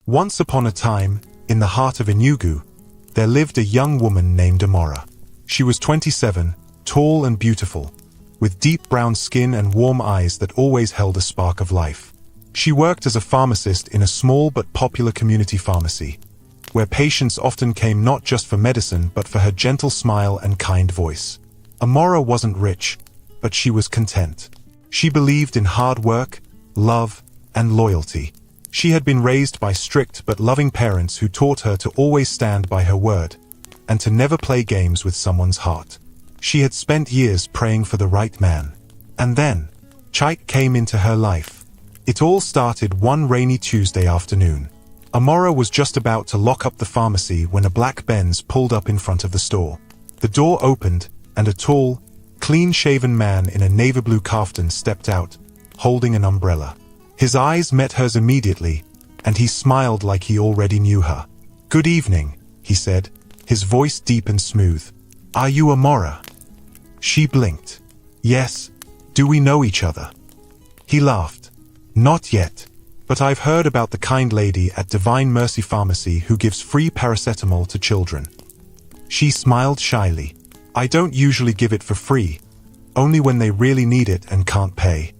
Once upon a time, in the heart of Enugu, there lived a young woman named Amora. She was 27, tall and beautiful, with deep brown skin and warm eyes that always held a spark of life. She worked as a pharmacist in a small but popular community pharmacy, where patients often came not just for medicine but for her gentle smile and kind voice. Amora wasn't rich, but she was content. She believed in hard work, love, and loyalty. She had been raised by strict but loving parents who taught her to always stand by her word, and to never play games with someone's heart. She had spent years praying for the right man. And then, Chike came into her life. It all started one rainy Tuesday afternoon. Amora was just about to lock up the pharmacy when a black Benz pulled up in front of the store. The door opened, and a tall, clean-shaven man in a navy blue kaftan stepped out, holding an umbrella. His eyes met hers immediately, and he smiled like he already knew her. "Good evening," he said, his voice deep and smooth. "Are you Amora?" She blinked. "Yes. Do we know each other?" He laughed. "Not yet. But I've heard about the kind lady at Divine Mercy Pharmacy who gives free paracetamol to children." She smiled shyly. "I don't usually give it for free, only when they really need it and can't pay."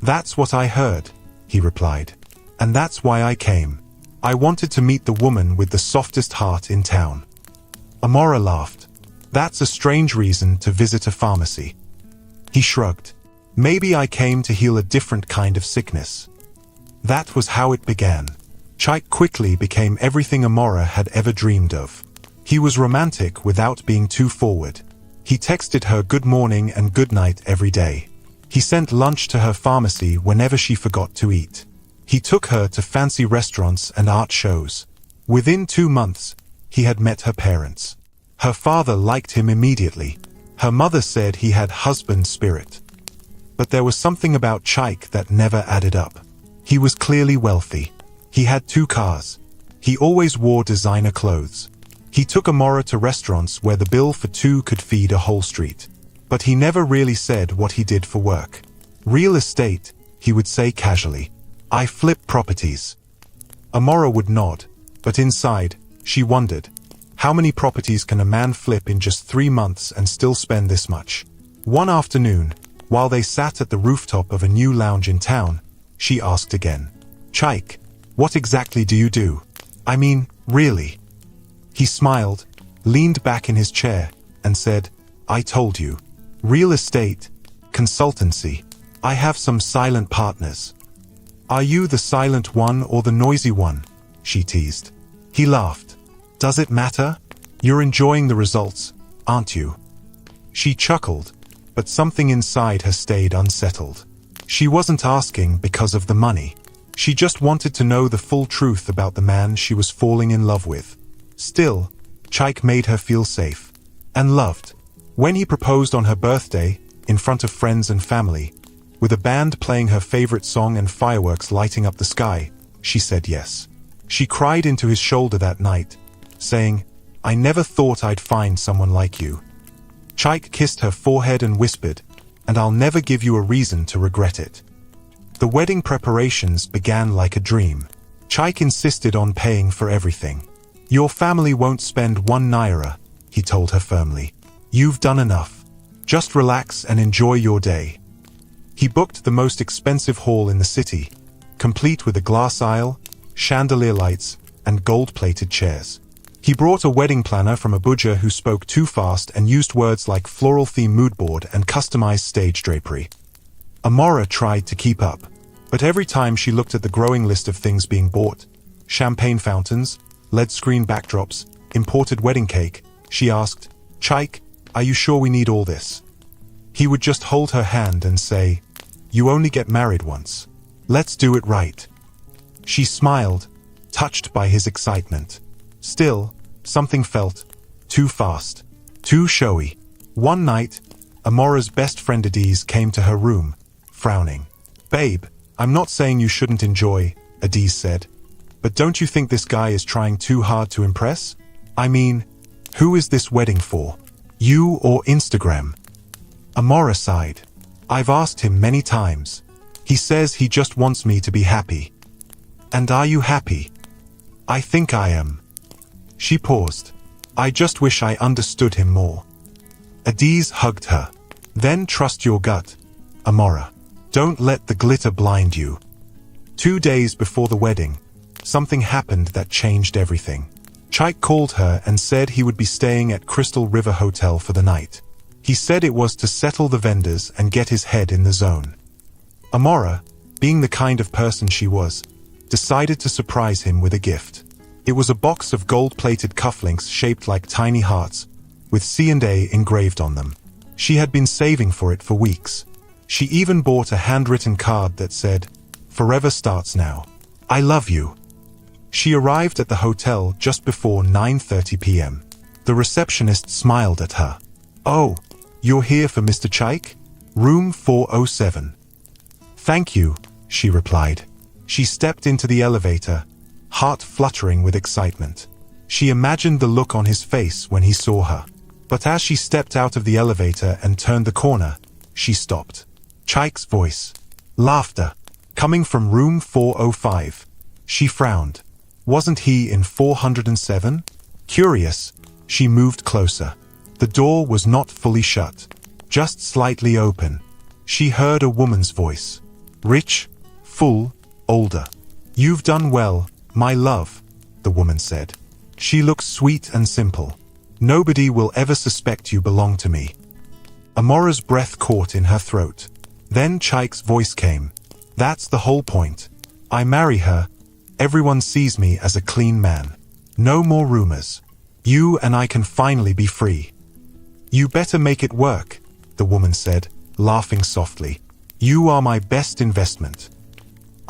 "That's what I heard," he replied. "And that's why I came. I wanted to meet the woman with the softest heart in town." Amora laughed. "That's a strange reason to visit a pharmacy." He shrugged. "Maybe I came to heal a different kind of sickness." That was how it began. Chike quickly became everything Amora had ever dreamed of. He was romantic without being too forward. He texted her good morning and good night every day. He sent lunch to her pharmacy whenever she forgot to eat. He took her to fancy restaurants and art shows. Within 2 months, he had met her parents. Her father liked him immediately. Her mother said he had husband spirit. But there was something about Chike that never added up. He was clearly wealthy. He had 2 cars. He always wore designer clothes. He took Amora to restaurants where the bill for 2 could feed a whole street. But he never really said what he did for work. "Real estate," he would say casually. "I flip properties." Amora would nod, but inside, she wondered, how many properties can a man flip in just 3 months and still spend this much? One afternoon, while they sat at the rooftop of a new lounge in town, she asked again, "Chike, what exactly do you do? I mean, really?" He smiled, leaned back in his chair, and said, "I told you. Real estate, consultancy. I have some silent partners." "Are you the silent one or the noisy one?" she teased. He laughed. "Does it matter? You're enjoying the results, aren't you?" She chuckled, but something inside her stayed unsettled. She wasn't asking because of the money. She just wanted to know the full truth about the man she was falling in love with. Still, Chike made her feel safe and loved. When he proposed on her birthday, in front of friends and family, with a band playing her favorite song and fireworks lighting up the sky, she said yes. She cried into his shoulder that night, saying, "I never thought I'd find someone like you." Chike kissed her forehead and whispered, "And I'll never give you a reason to regret it." The wedding preparations began like a dream. Chike insisted on paying for everything. "Your family won't spend 1 naira," he told her firmly. "You've done enough. Just relax and enjoy your day." He booked the most expensive hall in the city, complete with a glass aisle, chandelier lights, and gold-plated chairs. He brought a wedding planner from Abuja who spoke too fast and used words like floral theme mood board and customized stage drapery. Amora tried to keep up, but every time she looked at the growing list of things being bought, champagne fountains, LED screen backdrops, imported wedding cake, she asked, "Chike, are you sure we need all this?" He would just hold her hand and say, "You only get married once. Let's do it right." She smiled, touched by his excitement. Still, something felt too fast, too showy. One night, Amora's best friend Adiz came to her room, frowning. "Babe, I'm not saying you shouldn't enjoy," Adiz said. "But don't you think this guy is trying too hard to impress? I mean, who is this wedding for? You or Instagram?" Amora sighed. "I've asked him many times. He says he just wants me to be happy." "And are you happy?" I think I am. She paused. I just wish I understood him more. Adiz hugged her. Then trust your gut, Amora. Don't let the glitter blind you. 2 days before the wedding, something happened that changed everything. Chaik called her and said he would be staying at Crystal River Hotel for the night. He said it was to settle the vendors and get his head in the zone. Amora, being the kind of person she was, decided to surprise him with a gift. It was a box of gold-plated cufflinks shaped like tiny hearts, with C&A engraved on them. She had been saving for it for weeks. She even bought a handwritten card that said, "Forever starts now. I love you." She arrived at the hotel just before 9:30 p.m. The receptionist smiled at her. "Oh, you're here for Mr. Chaik? Room 407. "Thank you," she replied. She stepped into the elevator, heart fluttering with excitement. She imagined the look on his face when he saw her. But as she stepped out of the elevator and turned the corner, she stopped. Chaik's voice. Laughter. Coming from room 405. She frowned. Wasn't he in 407? Curious, she moved closer. The door was not fully shut, just slightly open. She heard a woman's voice. Rich, full, older. "You've done well, my love," the woman said. She looked sweet and simple. "Nobody will ever suspect you belong to me." Amora's breath caught in her throat. Then Chaik's voice came. "That's the whole point. I marry her. Everyone sees me as a clean man. No more rumors. You and I can finally be free." "You better make it work," the woman said, laughing softly. "You are my best investment."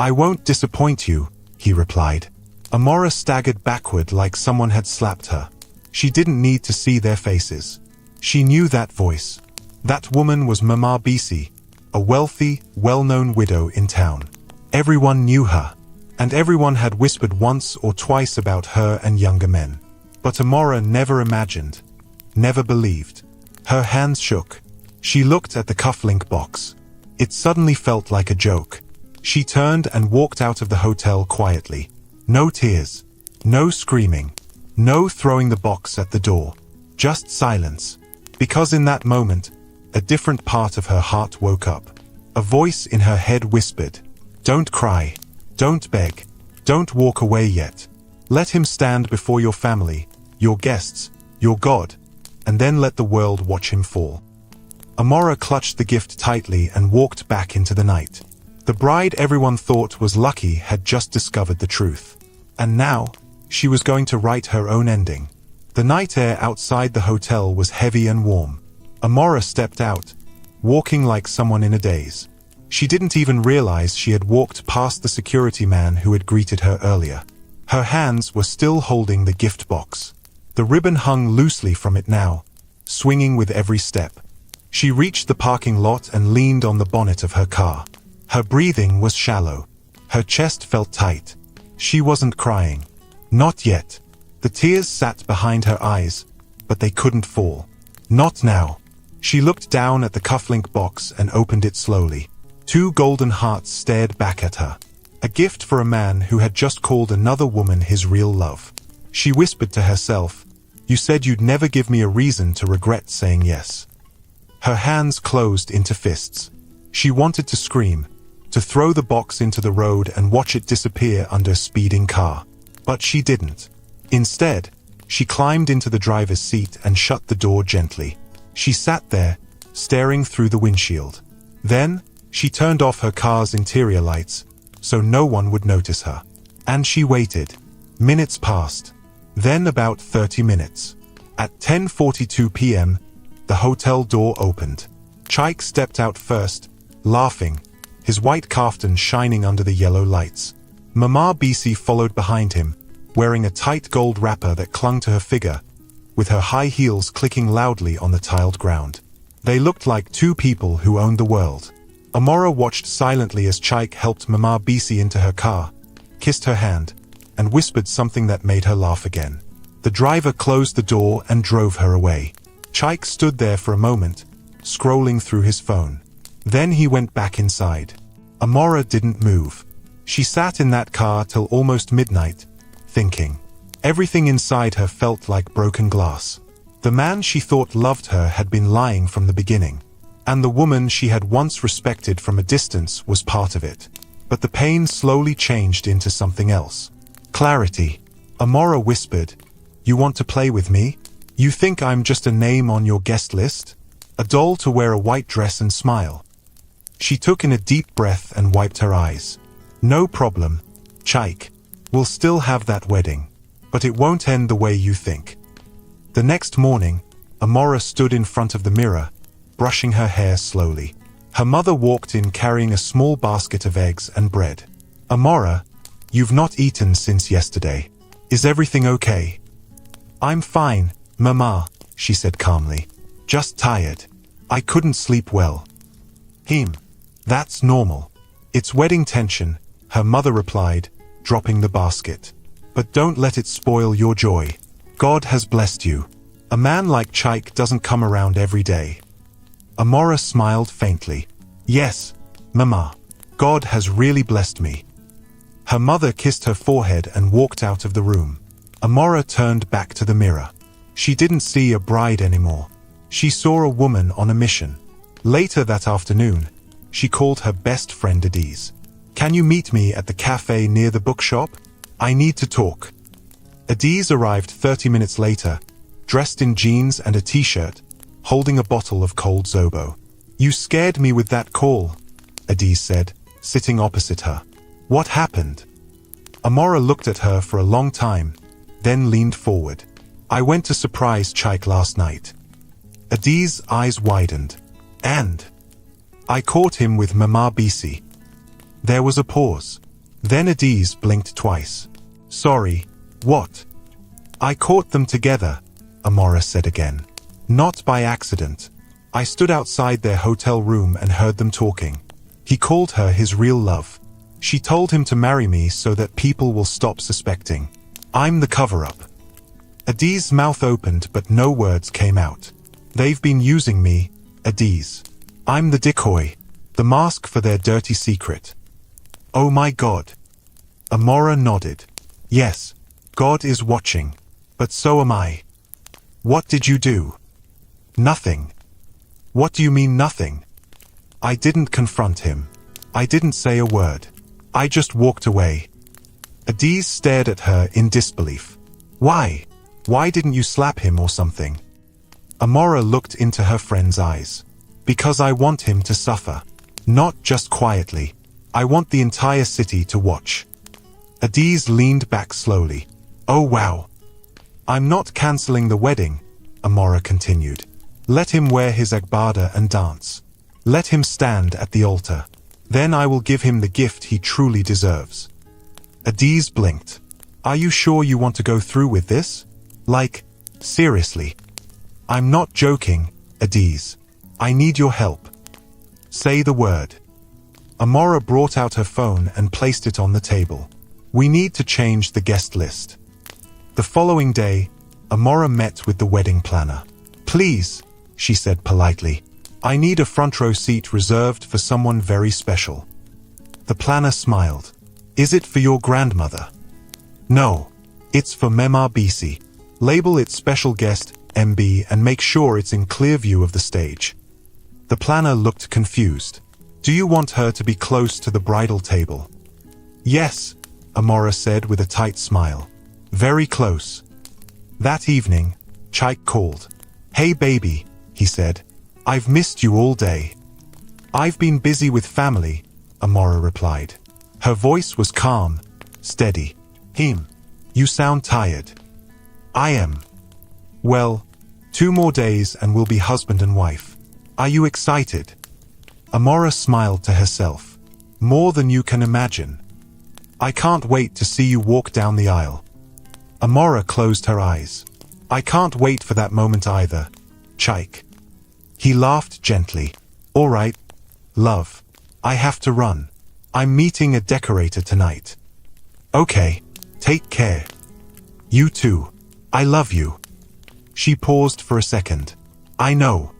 "I won't disappoint you," he replied. Amora staggered backward like someone had slapped her. She didn't need to see their faces. She knew that voice. That woman was Mama Bisi, a wealthy, well-known widow in town. Everyone knew her, and everyone had whispered once or twice about her and younger men. But Amora never imagined, never believed. Her hands shook. She looked at the cufflink box. It suddenly felt like a joke. She turned and walked out of the hotel quietly. No tears, no screaming, no throwing the box at the door. Just silence. Because in that moment, a different part of her heart woke up. A voice in her head whispered, "Don't cry. Don't beg. Don't walk away yet. Let him stand before your family, your guests, your God, and then let the world watch him fall." Amora clutched the gift tightly and walked back into the night. The bride everyone thought was lucky had just discovered the truth. And now, she was going to write her own ending. The night air outside the hotel was heavy and warm. Amora stepped out, walking like someone in a daze. She didn't even realize she had walked past the security man who had greeted her earlier. Her hands were still holding the gift box. The ribbon hung loosely from it now, swinging with every step. She reached the parking lot and leaned on the bonnet of her car. Her breathing was shallow. Her chest felt tight. She wasn't crying. Not yet. The tears sat behind her eyes, but they couldn't fall. Not now. She looked down at the cufflink box and opened it slowly. 2 golden hearts stared back at her. A gift for a man who had just called another woman his real love. She whispered to herself, "You said you'd never give me a reason to regret saying yes." Her hands closed into fists. She wanted to scream, to throw the box into the road and watch it disappear under a speeding car. But she didn't. Instead, she climbed into the driver's seat and shut the door gently. She sat there, staring through the windshield. Then, she turned off her car's interior lights, so no one would notice her. And she waited. Minutes passed. Then about 30 minutes. At 10:42 p.m., the hotel door opened. Chaik stepped out first, laughing, his white kaftan shining under the yellow lights. Mama Bisi followed behind him, wearing a tight gold wrapper that clung to her figure, with her high heels clicking loudly on the tiled ground. They looked like 2 people who owned the world. Amora watched silently as Chaik helped Mama Bisi into her car, kissed her hand, and whispered something that made her laugh again. The driver closed the door and drove her away. Chaik stood there for a moment, scrolling through his phone. Then he went back inside. Amora didn't move. She sat in that car till almost midnight, thinking. Everything inside her felt like broken glass. The man she thought loved her had been lying from the beginning, and the woman she had once respected from a distance was part of it. But the pain slowly changed into something else. Clarity. Amora whispered, "You want to play with me? You think I'm just a name on your guest list? A doll to wear a white dress and smile?" She took in a deep breath and wiped her eyes. "No problem, Chike. We'll still have that wedding. But it won't end the way you think." The next morning, Amora stood in front of the mirror, brushing her hair slowly. Her mother walked in carrying a small basket of eggs and bread. "Amora, you've not eaten since yesterday. Is everything okay?" "I'm fine, Mama," she said calmly. "Just tired. I couldn't sleep well." That's normal. It's wedding tension," her mother replied, dropping the basket. "But don't let it spoil your joy. God has blessed you. A man like Chike doesn't come around every day." Amora smiled faintly. "Yes, Mama. God has really blessed me." Her mother kissed her forehead and walked out of the room. Amora turned back to the mirror. She didn't see a bride anymore. She saw a woman on a mission. Later that afternoon, she called her best friend Adiz. "Can you meet me at the cafe near the bookshop? I need to talk." Adiz arrived 30 minutes later, dressed in jeans and a t-shirt, holding a bottle of cold Zobo. "You scared me with that call," Adiz said, sitting opposite her. "What happened?" Amora looked at her for a long time, then leaned forward. "I went to surprise Chike last night." Adiz's eyes widened. "And?" "I caught him with Mama Bisi." There was a pause. Then Adiz blinked twice. "Sorry, what?" "I caught them together," Amora said again. "Not by accident. I stood outside their hotel room and heard them talking. He called her his real love. She told him to marry me so that people will stop suspecting. I'm the cover-up." Adiz's mouth opened but no words came out. "They've been using me, Adiz. I'm the decoy, the mask for their dirty secret." "Oh my God." Amora nodded. "Yes, God is watching. But so am I." "What did you do?" "Nothing." "What do you mean nothing?" "I didn't confront him. I didn't say a word. I just walked away." Adiz stared at her in disbelief. "Why? Why didn't you slap him or something?" Amora looked into her friend's eyes. "Because I want him to suffer. Not just quietly. I want the entire city to watch." Adiz leaned back slowly. "Oh wow. I'm not canceling the wedding," Amora continued. "Let him wear his agbada and dance. Let him stand at the altar. Then I will give him the gift he truly deserves." Adiz blinked. "Are you sure you want to go through with this? Like, seriously?" "I'm not joking, Adiz. I need your help." "Say the word." Amora brought out her phone and placed it on the table. "We need to change the guest list." The following day, Amora met with the wedding planner. "Please," she said politely, "I need a front row seat reserved for someone very special." The planner smiled. "Is it for your grandmother?" "No, it's for Mema Bisi. Label it special guest, MB, and make sure it's in clear view of the stage." The planner looked confused. "Do you want her to be close to the bridal table?" "Yes," Amora said with a tight smile. "Very close." That evening, Chike called. "Hey baby," he said. "I've missed you all day." "I've been busy with family," Amora replied. Her voice was calm, steady. You sound tired." "I am." "Well, 2 more days and we'll be husband and wife. Are you excited?" Amora smiled to herself. "More than you can imagine. I can't wait to see you walk down the aisle." Amora closed her eyes. "I can't wait for that moment either, Chike." He laughed gently. "All right, love. I have to run. I'm meeting a decorator tonight." "Okay, take care." "You too. I love you." She paused for a second. "I know."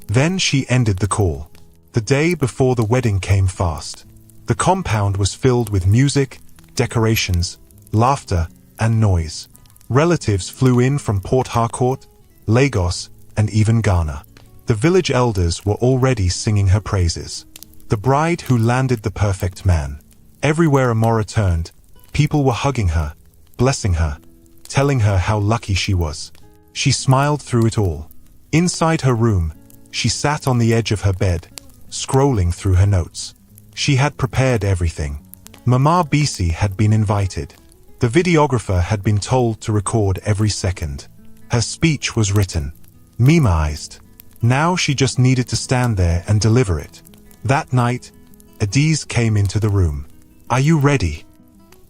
Then she ended the call. The day before the wedding came fast. The compound was filled with music, decorations, laughter, and noise. Relatives flew in from Port Harcourt, Lagos, and even Ghana. The village elders were already singing her praises. The bride who landed the perfect man. Everywhere Amora turned, people were hugging her, blessing her, telling her how lucky she was. She smiled through it all. Inside her room, she sat on the edge of her bed, scrolling through her notes. She had prepared everything. Mama Bisi had been invited. The videographer had been told to record every second. Her speech was written, memoized. Now she just needed to stand there and deliver it. That night, Adiz came into the room. "Are you ready?"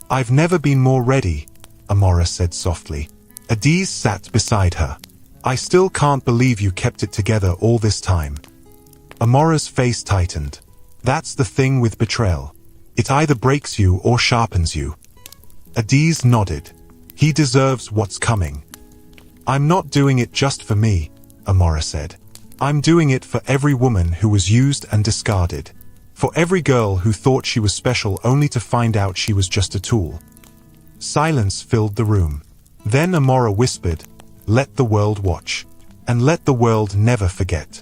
"I've never been more ready," Amora said softly. Adiz sat beside her. "I still can't believe you kept it together all this time." Amora's face tightened. That's the thing with betrayal. It either breaks you or sharpens you. Adiz nodded. "He deserves what's coming." "I'm not doing it just for me," Amora said. "I'm doing it for every woman who was used and discarded. For every girl who thought she was special only to find out she was just a tool." Silence filled the room. Then Amora whispered, "Let the world watch. And let the world never forget."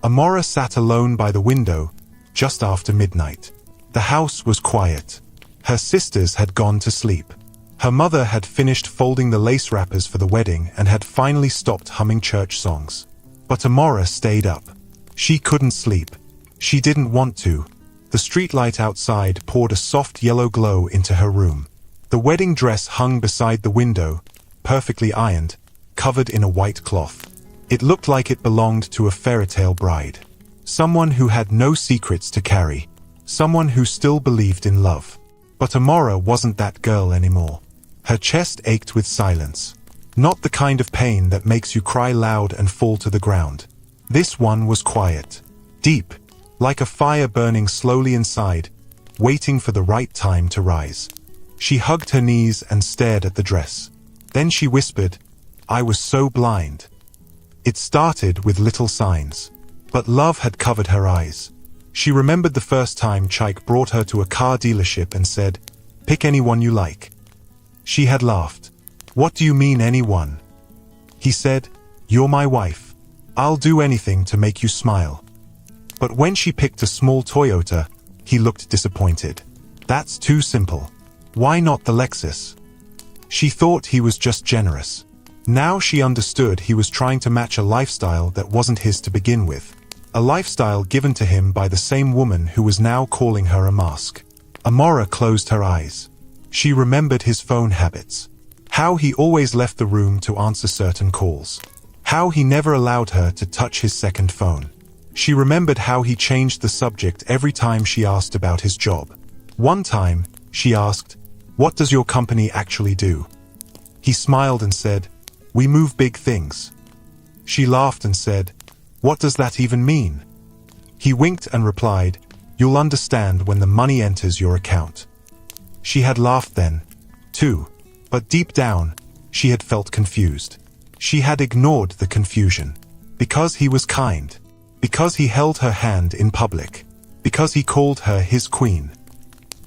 Amora sat alone by the window, just after midnight. The house was quiet. Her sisters had gone to sleep. Her mother had finished folding the lace wrappers for the wedding and had finally stopped humming church songs. But Amora stayed up. She couldn't sleep. She didn't want to. The streetlight outside poured a soft yellow glow into her room. The wedding dress hung beside the window, perfectly ironed, covered in a white cloth. It looked like it belonged to a fairy-tale bride. Someone who had no secrets to carry. Someone who still believed in love. But Amora wasn't that girl anymore. Her chest ached with silence. Not the kind of pain that makes you cry loud and fall to the ground. This one was quiet. Deep. Like a fire burning slowly inside, waiting for the right time to rise. She hugged her knees and stared at the dress. Then she whispered, "I was so blind." It started with little signs. But love had covered her eyes. She remembered the first time Chaik brought her to a car dealership and said, "Pick anyone you like." She had laughed. "What do you mean anyone?" He said, "You're my wife. I'll do anything to make you smile." But when she picked a small Toyota, he looked disappointed. "That's too simple. Why not the Lexus?" She thought he was just generous. Now she understood he was trying to match a lifestyle that wasn't his to begin with. A lifestyle given to him by the same woman who was now calling her a mask. Amora closed her eyes. She remembered his phone habits. How he always left the room to answer certain calls. How he never allowed her to touch his second phone. She remembered how he changed the subject every time she asked about his job. One time, she asked, "What does your company actually do?" He smiled and said, "We move big things." She laughed and said, "What does that even mean?" He winked and replied, "You'll understand when the money enters your account." She had laughed then, too, but deep down, she had felt confused. She had ignored the confusion. Because he was kind. Because he held her hand in public. Because he called her his queen.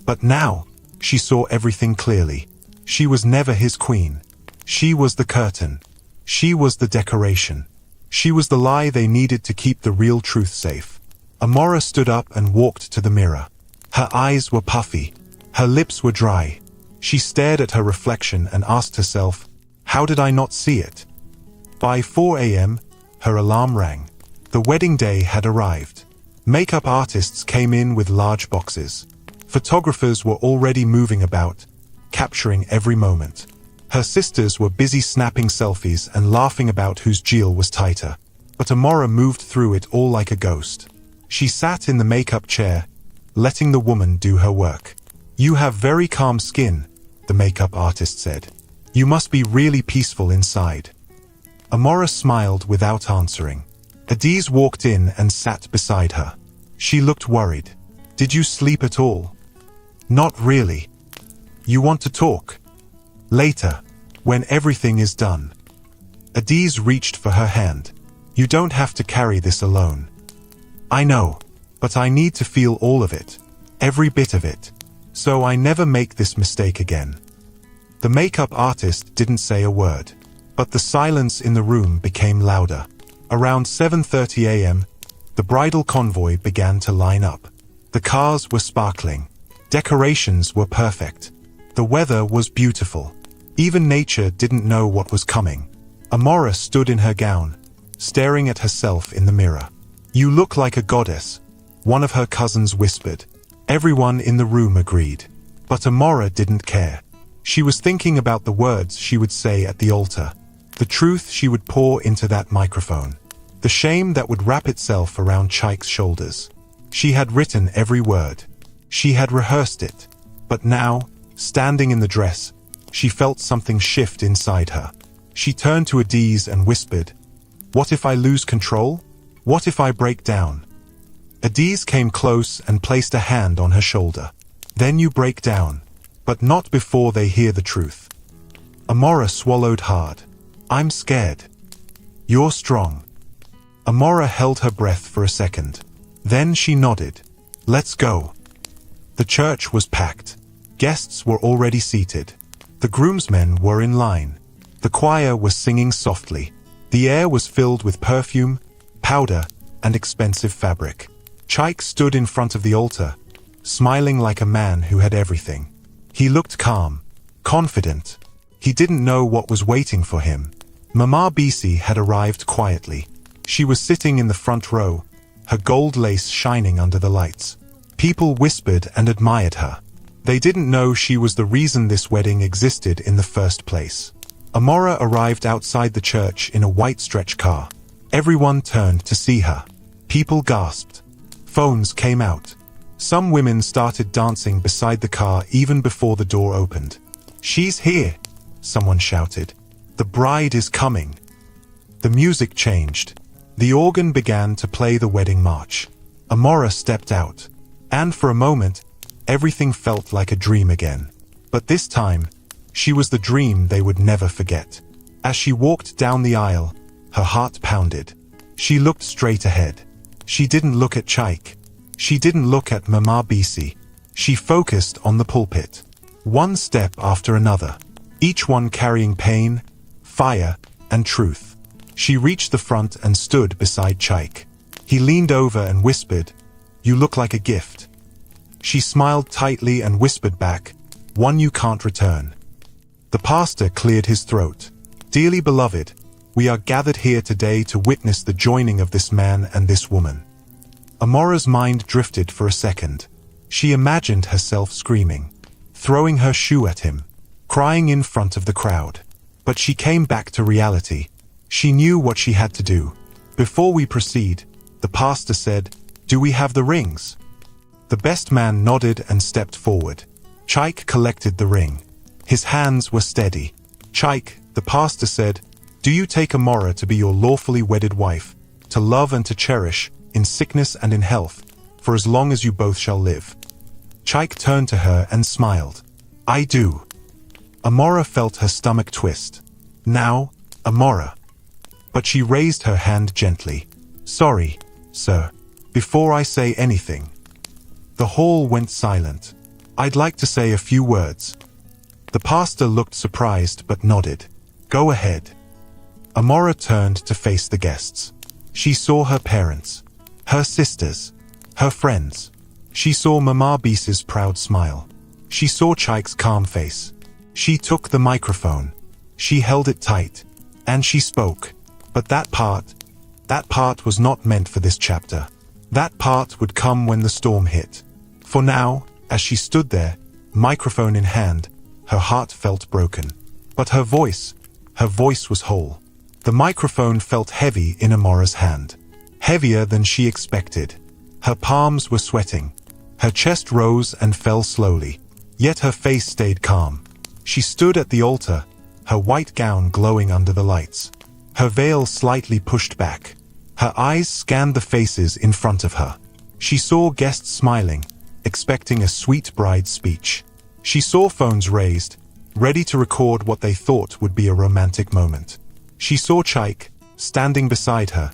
But now, she saw everything clearly. She was never his queen. She was the curtain. She was the decoration. She was the lie they needed to keep the real truth safe. Amora stood up and walked to the mirror. Her eyes were puffy. Her lips were dry. She stared at her reflection and asked herself, "How did I not see it?" By 4 a.m., her alarm rang. The wedding day had arrived. Makeup artists came in with large boxes. Photographers were already moving about, capturing every moment. Her sisters were busy snapping selfies and laughing about whose jewel was tighter. But Amora moved through it all like a ghost. She sat in the makeup chair, letting the woman do her work. "You have very calm skin," the makeup artist said. "You must be really peaceful inside." Amora smiled without answering. Adiz walked in and sat beside her. She looked worried. "Did you sleep at all?" "Not really." "You want to talk?" "Later, when everything is done." Adiz reached for her hand. "You don't have to carry this alone." "I know, but I need to feel all of it. Every bit of it. So I never make this mistake again." The makeup artist didn't say a word, but the silence in the room became louder. Around 7:30 a.m., the bridal convoy began to line up. The cars were sparkling. Decorations were perfect. The weather was beautiful. Even nature didn't know what was coming. Amora stood in her gown, staring at herself in the mirror. "You look like a goddess," one of her cousins whispered. Everyone in the room agreed. But Amora didn't care. She was thinking about the words she would say at the altar, the truth she would pour into that microphone, the shame that would wrap itself around Chaik's shoulders. She had written every word. She had rehearsed it. But now, standing in the dress, she felt something shift inside her. She turned to Adiz and whispered, "What if I lose control? What if I break down?" Adiz came close and placed a hand on her shoulder. "Then you break down, but not before they hear the truth." Amora swallowed hard. "I'm scared." "You're strong." Amora held her breath for a second. Then she nodded. "Let's go." The church was packed. Guests were already seated. The groomsmen were in line. The choir was singing softly. The air was filled with perfume, powder, and expensive fabric. Chaik stood in front of the altar, smiling like a man who had everything. He looked calm, confident. He didn't know what was waiting for him. Mama Bisi had arrived quietly. She was sitting in the front row, her gold lace shining under the lights. People whispered and admired her. They didn't know she was the reason this wedding existed in the first place. Amora arrived outside the church in a white stretch car. Everyone turned to see her. People gasped. Phones came out. Some women started dancing beside the car even before the door opened. "She's here," someone shouted. "The bride is coming." The music changed. The organ began to play the wedding march. Amora stepped out. And for a moment, everything felt like a dream again. But this time, she was the dream they would never forget. As she walked down the aisle, her heart pounded. She looked straight ahead. She didn't look at Chaik. She didn't look at Mama Bisi. She focused on the pulpit. One step after another, each one carrying pain, fire, and truth. She reached the front and stood beside Chaik. He leaned over and whispered, "You look like a gift." She smiled tightly and whispered back, "One you can't return." The pastor cleared his throat. "Dearly beloved, we are gathered here today to witness the joining of this man and this woman." Amora's mind drifted for a second. She imagined herself screaming, throwing her shoe at him, crying in front of the crowd. But she came back to reality. She knew what she had to do. "Before we proceed," the pastor said, "do we have the rings?" The best man nodded and stepped forward. Chaik collected the ring. His hands were steady. "Chaik," the pastor said, "do you take Amora to be your lawfully wedded wife, to love and to cherish, in sickness and in health, for as long as you both shall live?" Chaik turned to her and smiled. "I do." Amora felt her stomach twist. "Now, Amora." But she raised her hand gently. "Sorry, sir. Before I say anything." The hall went silent. "I'd like to say a few words." The pastor looked surprised but nodded. "Go ahead." Amora turned to face the guests. She saw her parents, her sisters, her friends. She saw Mama Bisi's proud smile. She saw Chaik's calm face. She took the microphone. She held it tight. And she spoke. But that part was not meant for this chapter. That part would come when the storm hit. For now, as she stood there, microphone in hand, her heart felt broken. But her voice was whole. The microphone felt heavy in Amora's hand. Heavier than she expected. Her palms were sweating. Her chest rose and fell slowly. Yet her face stayed calm. She stood at the altar, her white gown glowing under the lights. Her veil slightly pushed back. Her eyes scanned the faces in front of her. She saw guests smiling, expecting a sweet bride's speech. She saw phones raised, ready to record what they thought would be a romantic moment. She saw Chaik, standing beside her,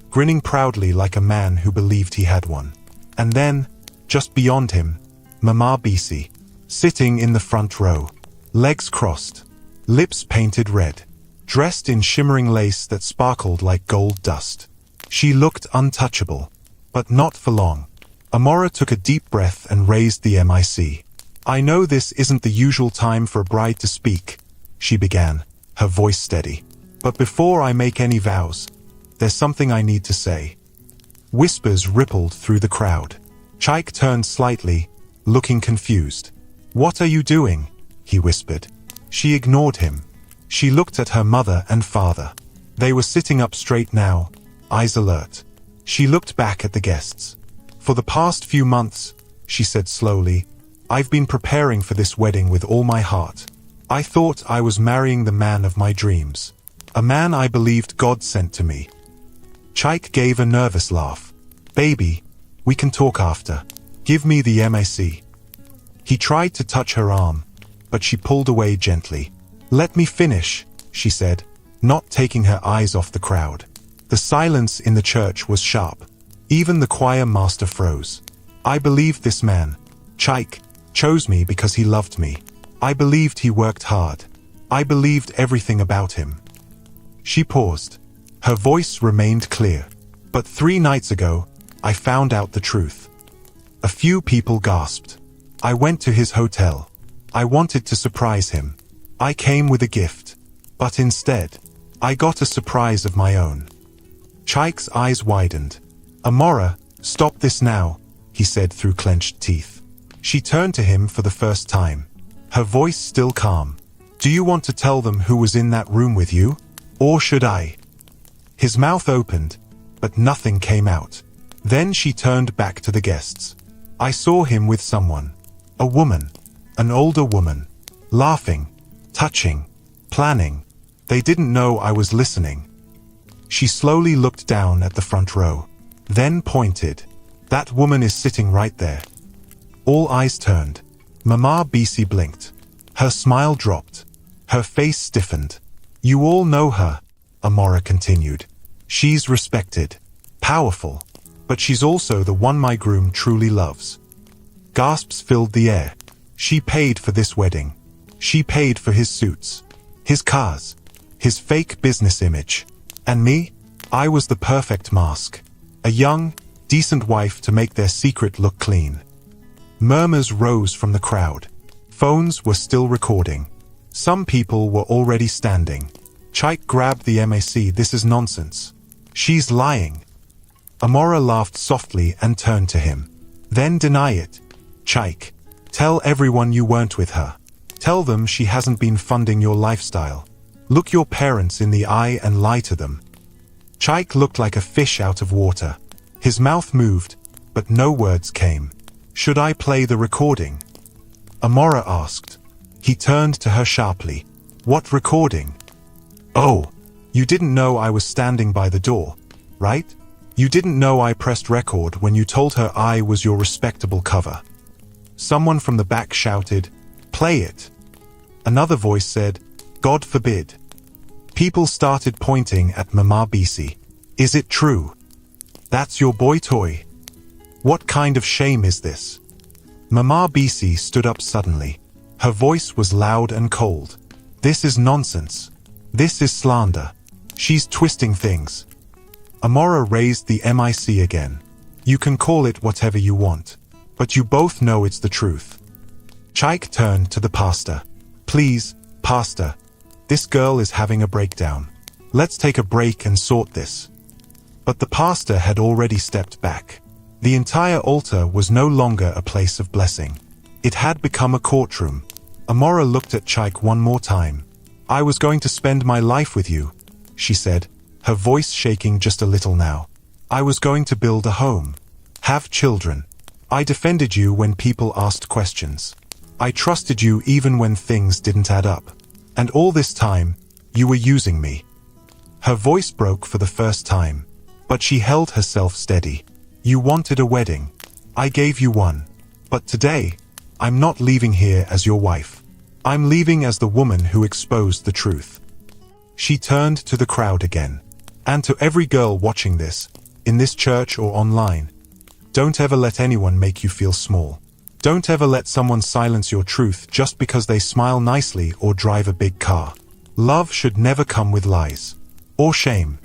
grinning proudly like a man who believed he had one. And then, just beyond him, Mama Bisi, sitting in the front row. legs crossed, lips painted red, dressed in shimmering lace that sparkled like gold dust. She looked untouchable, but not for long. Amora took a deep breath and raised the mic. "I know this isn't the usual time for a bride to speak," she began, her voice steady. "But before I make any vows, there's something I need to say." Whispers rippled through the crowd. Chaik turned slightly, looking confused. "What are you doing?" he whispered. She ignored him. She looked at her mother and father. They were sitting up straight now, eyes alert. She looked back at the guests. "For the past few months," she said slowly, "I've been preparing for this wedding with all my heart. I thought I was marrying the man of my dreams. A man I believed God sent to me." Chaik gave a nervous laugh. "Baby, we can talk after. Give me the mic." He tried to touch her arm, but she pulled away gently. "Let me finish," she said, not taking her eyes off the crowd. The silence in the church was sharp. Even the choir master froze. "I believed this man, Chaik, chose me because he loved me. I believed he worked hard. I believed everything about him." She paused. Her voice remained clear. "But 3 nights ago, I found out the truth." A few people gasped. "I went to his hotel. I wanted to surprise him. I came with a gift. But instead, I got a surprise of my own." Chaik's eyes widened. "Amora, stop this now," he said through clenched teeth. She turned to him for the first time, her voice still calm. "Do you want to tell them who was in that room with you? Or should I?" His mouth opened, but nothing came out. Then she turned back to the guests. "I saw him with someone. A woman. An older woman. Laughing. Touching. Planning. They didn't know I was listening." She slowly looked down at the front row, then pointed. "That woman is sitting right there." All eyes turned. Mama BC blinked. Her smile dropped. Her face stiffened. "You all know her," Amora continued. "She's respected. Powerful. But she's also the one my groom truly loves." Gasps filled the air. She paid for this wedding. She paid for his suits, his cars, his fake business image. And me? I was the perfect mask. A young, decent wife to make their secret look clean. Murmurs rose from the crowd. Phones were still recording. Some people were already standing. Chaik grabbed the mic. "This is nonsense. She's lying." Amora laughed softly and turned to him. "Then deny it. Chaik. Tell everyone you weren't with her. Tell them she hasn't been funding your lifestyle. Look your parents in the eye and lie to them." Chaik looked like a fish out of water. His mouth moved, but no words came. "Should I play the recording?" Amora asked. He turned to her sharply. "What recording?" "Oh, you didn't know I was standing by the door, right? You didn't know I pressed record when you told her I was your respectable cover." Someone from the back shouted, "Play it." Another voice said, "God forbid." People started pointing at Mama BC. "Is it true? That's your boy toy? What kind of shame is this?" Mama BC stood up suddenly. Her voice was loud and cold. "This is nonsense. This is slander. She's twisting things." Amora raised the mic again. "You can call it whatever you want, but you both know it's the truth." Chaik turned to the pastor. "Please, pastor, this girl is having a breakdown. Let's take a break and sort this." But the pastor had already stepped back. The entire altar was no longer a place of blessing. It had become a courtroom. Amora looked at Chaik one more time. "I was going to spend my life with you," she said, her voice shaking just a little now. "I was going to build a home, have children. I defended you when people asked questions. I trusted you even when things didn't add up. And all this time, you were using me." Her voice broke for the first time, but she held herself steady. "You wanted a wedding. I gave you one. But today, I'm not leaving here as your wife. I'm leaving as the woman who exposed the truth." She turned to the crowd again. "And to every girl watching this, in this church or online, don't ever let anyone make you feel small. Don't ever let someone silence your truth just because they smile nicely or drive a big car. Love should never come with lies. Or shame.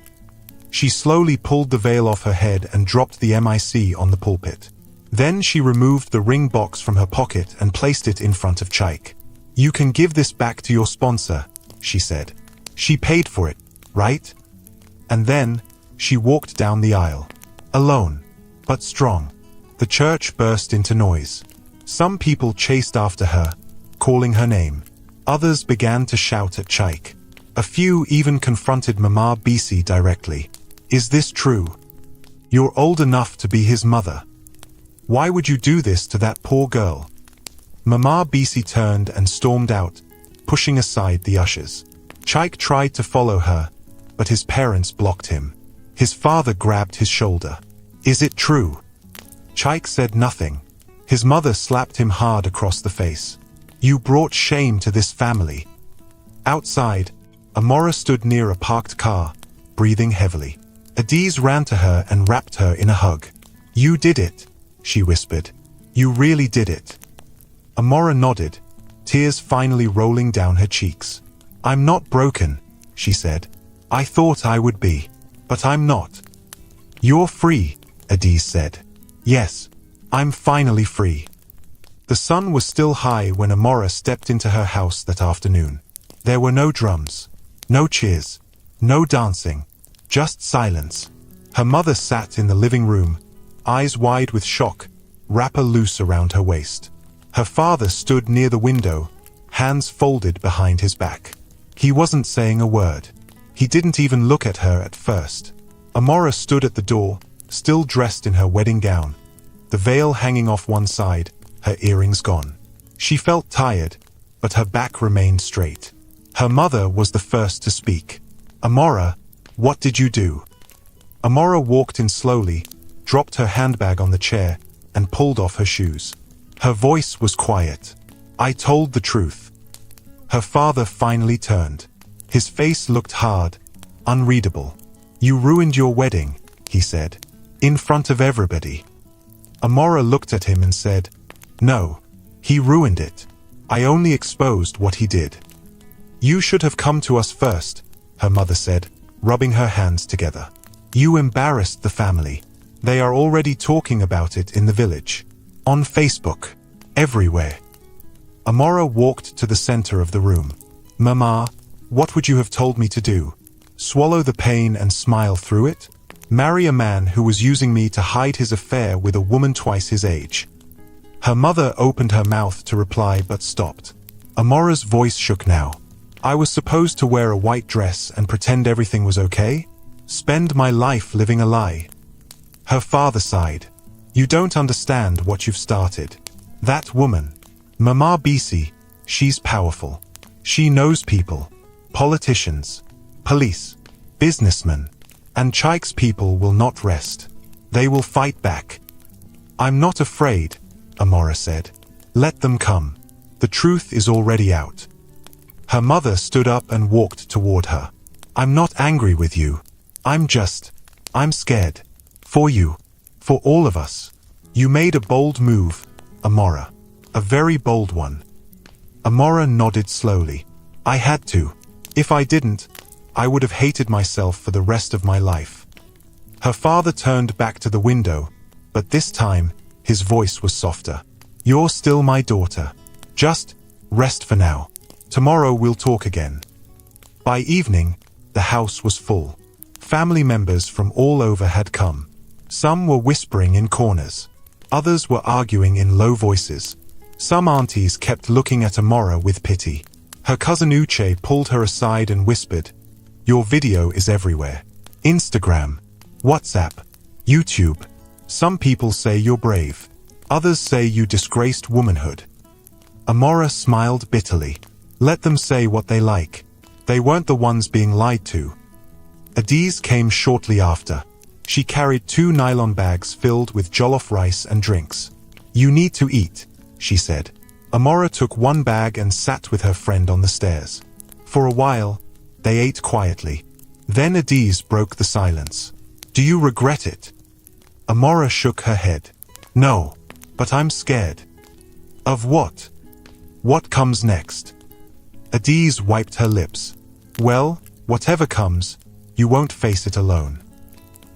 She slowly pulled the veil off her head and dropped the mic on the pulpit. Then she removed the ring box from her pocket and placed it in front of Chaik. You can give this back to your sponsor, she said. She paid for it, right? And then, she walked down the aisle. Alone, but strong. The church burst into noise. Some people chased after her, calling her name. Others began to shout at Chaik. A few even confronted Mama BC directly. Is this true? You're old enough to be his mother. Why would you do this to that poor girl? Mama BC turned and stormed out, pushing aside the ushers. Chaik tried to follow her, but his parents blocked him. His father grabbed his shoulder. Is it true? Chaik said nothing. His mother slapped him hard across the face. You brought shame to this family. Outside, Amora stood near a parked car, breathing heavily. Adiz ran to her and wrapped her in a hug. You did it, she whispered. You really did it. Amora nodded, tears finally rolling down her cheeks. I'm not broken, she said. I thought I would be, but I'm not. You're free, Adiz said. Yes, I'm finally free. The sun was still high when Amora stepped into her house that afternoon. There were no drums, no cheers, no dancing, just silence. Her mother sat in the living room, eyes wide with shock, wrapper loose around her waist. Her father stood near the window, hands folded behind his back. He wasn't saying a word. He didn't even look at her at first. Amora stood at the door, still dressed in her wedding gown, the veil hanging off one side, her earrings gone. She felt tired, but her back remained straight. Her mother was the first to speak. Amora, what did you do? Amora walked in slowly, dropped her handbag on the chair, and pulled off her shoes. Her voice was quiet. I told the truth. Her father finally turned. His face looked hard, unreadable. You ruined your wedding, he said, in front of everybody. Amora looked at him and said, No, he ruined it. I only exposed what he did. You should have come to us first, her mother said, rubbing her hands together. You embarrassed the family. They are already talking about it in the village. On Facebook. Everywhere. Amora walked to the center of the room. Mama, what would you have told me to do? Swallow the pain and smile through it? Marry a man who was using me to hide his affair with a woman twice his age? Her mother opened her mouth to reply but stopped. Amora's voice shook now. I was supposed to wear a white dress and pretend everything was okay? Spend my life living a lie? Her father sighed. You don't understand what you've started. That woman, Mama BC, she's powerful. She knows people, politicians, police, businessmen, and Chaik's people will not rest. They will fight back. I'm not afraid, Amora said. Let them come. The truth is already out. Her mother stood up and walked toward her. I'm not angry with you. I'm scared. For you. For all of us. You made a bold move, Amora. A very bold one. Amora nodded slowly. I had to. If I didn't, I would have hated myself for the rest of my life. Her father turned back to the window, but this time, his voice was softer. You're still my daughter. Just rest for now. Tomorrow we'll talk again. By evening, the house was full. Family members from all over had come. Some were whispering in corners. Others were arguing in low voices. Some aunties kept looking at Amora with pity. Her cousin Uche pulled her aside and whispered, Your video is everywhere. Instagram, WhatsApp, YouTube. Some people say you're brave. Others say you disgraced womanhood. Amora smiled bitterly. Let them say what they like. They weren't the ones being lied to. Adiz came shortly after. She carried 2 nylon bags filled with jollof rice and drinks. You need to eat, she said. Amora took one bag and sat with her friend on the stairs. For a while, they ate quietly. Then Adiz broke the silence. Do you regret it? Amora shook her head. No, but I'm scared. Of what? What comes next? Adiz wiped her lips. Well, whatever comes, you won't face it alone.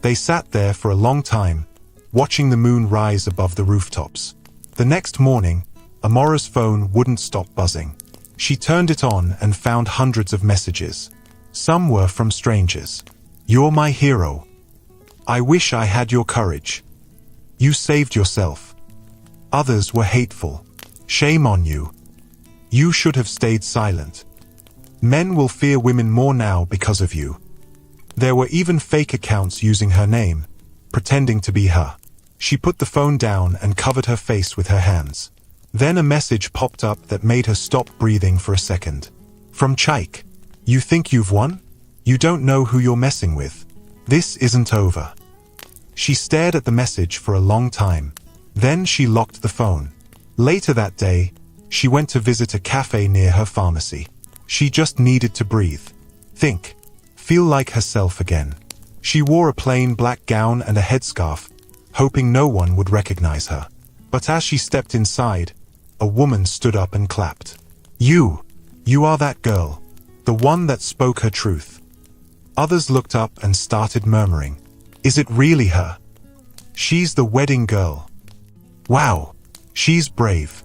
They sat there for a long time, watching the moon rise above the rooftops. The next morning, Amora's phone wouldn't stop buzzing. She turned it on and found hundreds of messages. Some were from strangers. You're my hero. I wish I had your courage. You saved yourself. Others were hateful. Shame on you. You should have stayed silent. Men will fear women more now because of you. There were even fake accounts using her name, pretending to be her. She put the phone down and covered her face with her hands. Then a message popped up that made her stop breathing for a second. From Chaik. You think you've won? You don't know who you're messing with. This isn't over. She stared at the message for a long time. Then she locked the phone. Later that day, she went to visit a cafe near her pharmacy. She just needed to breathe. Think. Feel like herself again. She wore a plain black gown and a headscarf, hoping no one would recognize her. But as she stepped inside, a woman stood up and clapped. You are that girl. The one that spoke her truth. Others looked up and started murmuring. Is it really her? She's the wedding girl. Wow, she's brave.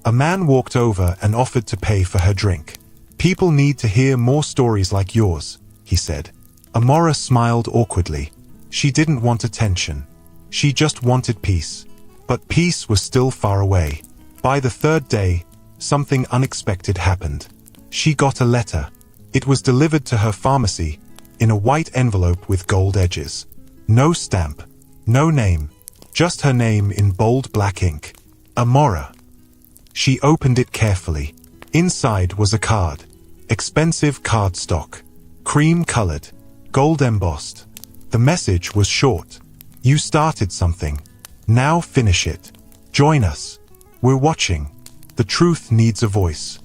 A man walked over and offered to pay for her drink. People need to hear more stories like yours, he said. Amora smiled awkwardly. She didn't want attention. She just wanted peace. But peace was still far away. By the third day, something unexpected happened. She got a letter. It was delivered to her pharmacy, in a white envelope with gold edges. No stamp, no name, just her name in bold black ink. Amora. She opened it carefully. Inside was a card. Expensive cardstock. Cream-colored. Gold embossed. The message was short. You started something. Now finish it. Join us. We're watching. The truth needs a voice.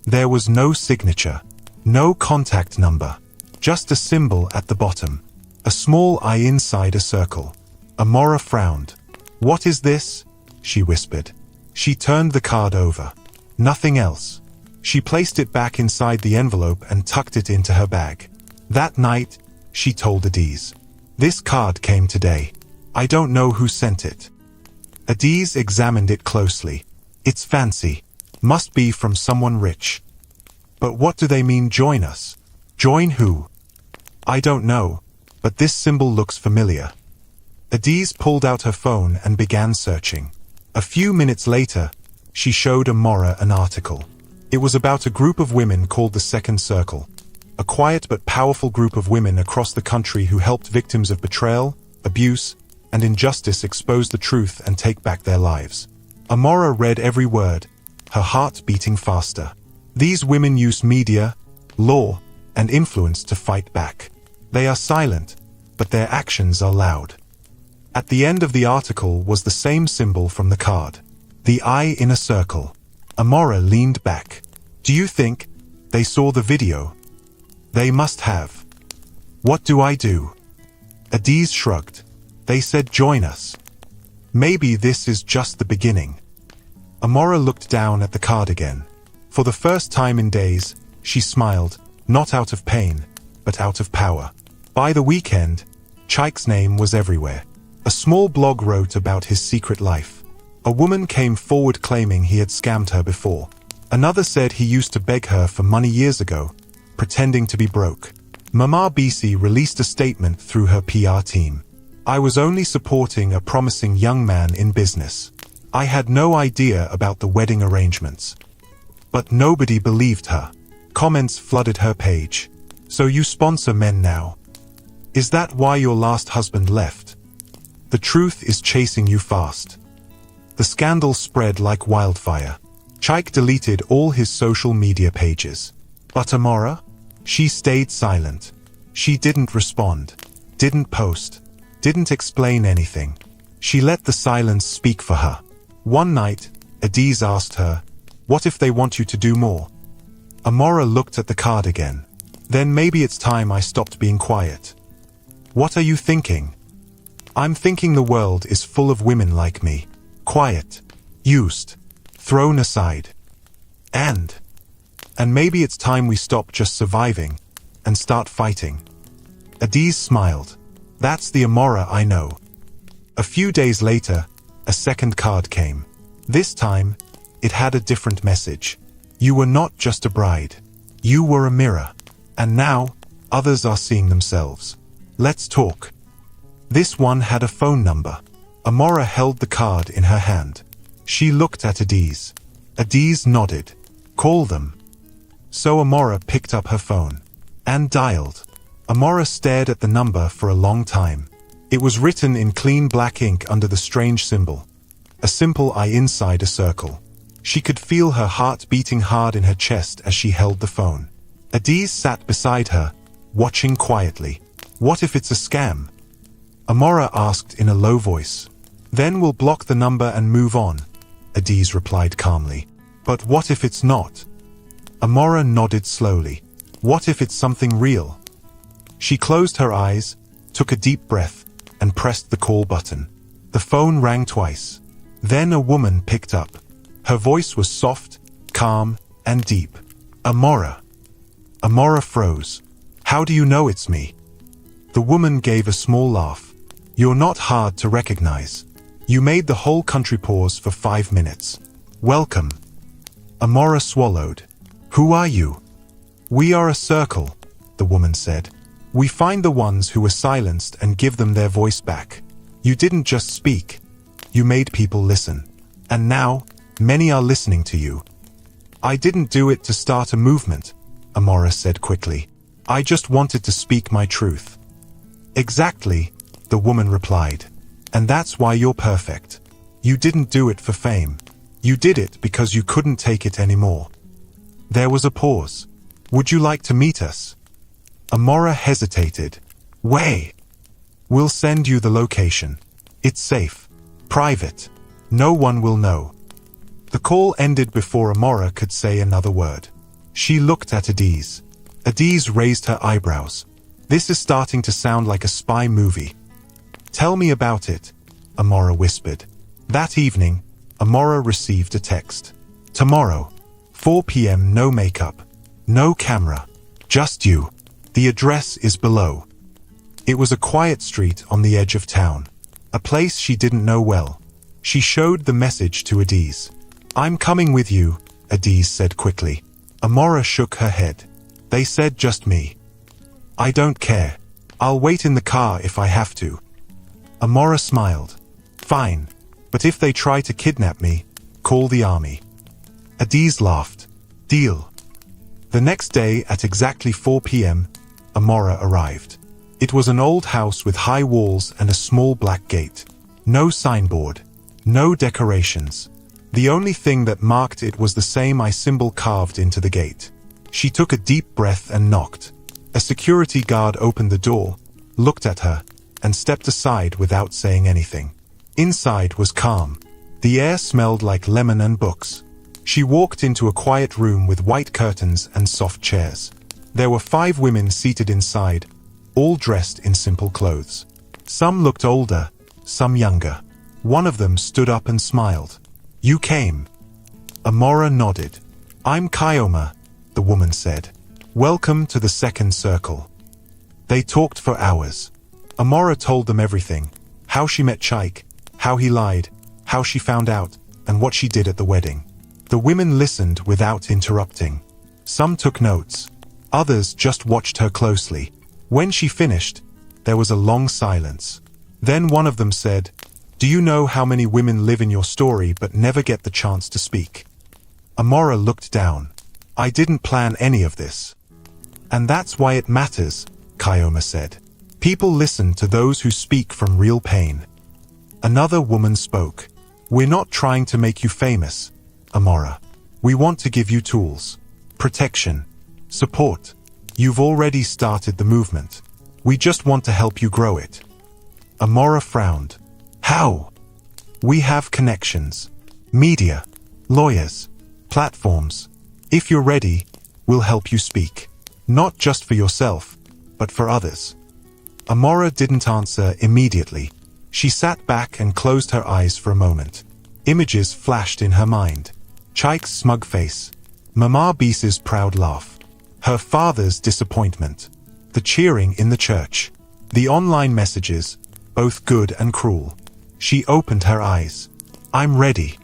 There was no signature. No contact number. Just a symbol at the bottom. A small eye inside a circle. Amora frowned. What is this? She whispered. She turned the card over. Nothing else. She placed it back inside the envelope and tucked it into her bag. That night, she told Adiz. This card came today. I don't know who sent it. Adiz examined it closely. It's fancy. Must be from someone rich. But what do they mean join us? Join who? I don't know, but this symbol looks familiar. Adiz pulled out her phone and began searching. A few minutes later, she showed Amora an article. It was about a group of women called the Second Circle. A quiet but powerful group of women across the country who helped victims of betrayal, abuse, and injustice expose the truth and take back their lives. Amora read every word, her heart beating faster. These women use media, law, and influence to fight back. They are silent, but their actions are loud. At the end of the article was the same symbol from the card. The eye in a circle. Amora leaned back. Do you think they saw the video? They must have. What do I do? Adiz shrugged. They said join us. Maybe this is just the beginning. Amora looked down at the card again. For the first time in days, she smiled, not out of pain, but out of power. By the weekend, Chaik's name was everywhere. A small blog wrote about his secret life. A woman came forward claiming he had scammed her before. Another said he used to beg her for money years ago, pretending to be broke. Mama BC released a statement through her PR team. I was only supporting a promising young man in business. I had no idea about the wedding arrangements. But nobody believed her. Comments flooded her page. So you sponsor men now? Is that why your last husband left? The truth is chasing you fast. The scandal spread like wildfire. Chaik deleted all his social media pages. But Amora? She stayed silent. She didn't respond, didn't post, didn't explain anything. She let the silence speak for her. One night, Adiz asked her, what if they want you to do more? Amora looked at the card again. Then maybe it's time I stopped being quiet. What are you thinking? I'm thinking the world is full of women like me. Quiet. Used. thrown aside. And maybe it's time we stop just surviving and start fighting. Adiz smiled. That's the Amora I know. A few days later, a second card came. This time, it had a different message. You were not just a bride. You were a mirror. And now, others are seeing themselves. Let's talk. This one had a phone number. Amora held the card in her hand. She looked at Adiz. Adiz nodded. Call them. So Amora picked up her phone and dialed. Amora stared at the number for a long time. It was written in clean black ink under the strange symbol. A simple I inside a circle. She could feel her heart beating hard in her chest as she held the phone. Adiz sat beside her, watching quietly. What if it's a scam? Amora asked in a low voice. Then we'll block the number and move on, Adiz replied calmly. But what if it's not? Amora nodded slowly. What if it's something real? She closed her eyes, took a deep breath, and pressed the call button. The phone rang twice. Then a woman picked up. Her voice was soft, calm, and deep. Amora. Amora froze. How do you know it's me? The woman gave a small laugh. You're not hard to recognize. You made the whole country pause for 5 minutes. Welcome. Amora swallowed. Who are you? We are a circle, the woman said. We find the ones who were silenced and give them their voice back. You didn't just speak. You made people listen. And now, many are listening to you. I didn't do it to start a movement, Amora said quickly. I just wanted to speak my truth. Exactly, the woman replied. And that's why you're perfect. You didn't do it for fame. You did it because you couldn't take it anymore. There was a pause. Would you like to meet us? Amora hesitated. Wait. We'll send you the location. It's safe. Private. No one will know. The call ended before Amora could say another word. She looked at Adiz. Adiz raised her eyebrows. This is starting to sound like a spy movie. Tell me about it, Amora whispered. That evening, Amora received a text. Tomorrow, 4 p.m. no makeup, no camera, just you. The address is below. It was a quiet street on the edge of town, a place she didn't know well. She showed the message to Adiz. I'm coming with you, Adiz said quickly. Amora shook her head. They said just me. I don't care. I'll wait in the car if I have to. Amora smiled. Fine, but if they try to kidnap me, call the army. Adiz laughed. Deal. The next day at exactly 4 p.m., Amora arrived. It was an old house with high walls and a small black gate. No signboard. No decorations. The only thing that marked it was the same I symbol carved into the gate. She took a deep breath and knocked. A security guard opened the door, looked at her, and stepped aside without saying anything. Inside was calm. The air smelled like lemon and books. She walked into a quiet room with white curtains and soft chairs. There were 5 women seated inside, all dressed in simple clothes. Some looked older, some younger. One of them stood up and smiled. You came. Amora nodded. I'm Kyoma, the woman said. Welcome to the second circle. They talked for hours. Amora told them everything. How she met Chaik, how he lied, how she found out, and what she did at the wedding. The women listened without interrupting. Some took notes. Others just watched her closely. When she finished, there was a long silence. Then one of them said, Do you know how many women live in your story but never get the chance to speak? Amora looked down. I didn't plan any of this. And that's why it matters, Kyoma said. People listen to those who speak from real pain. Another woman spoke. We're not trying to make you famous, Amora. We want to give you tools, protection, support. You've already started the movement. We just want to help you grow it. Amora frowned. How? We have connections. Media, lawyers, platforms. If you're ready, we'll help you speak. Not just for yourself, but for others. Amora didn't answer immediately. She sat back and closed her eyes for a moment. Images flashed in her mind. Chaik's smug face. Mama Beese's proud laugh. Her father's disappointment. The cheering in the church. The online messages, both good and cruel. She opened her eyes. I'm ready.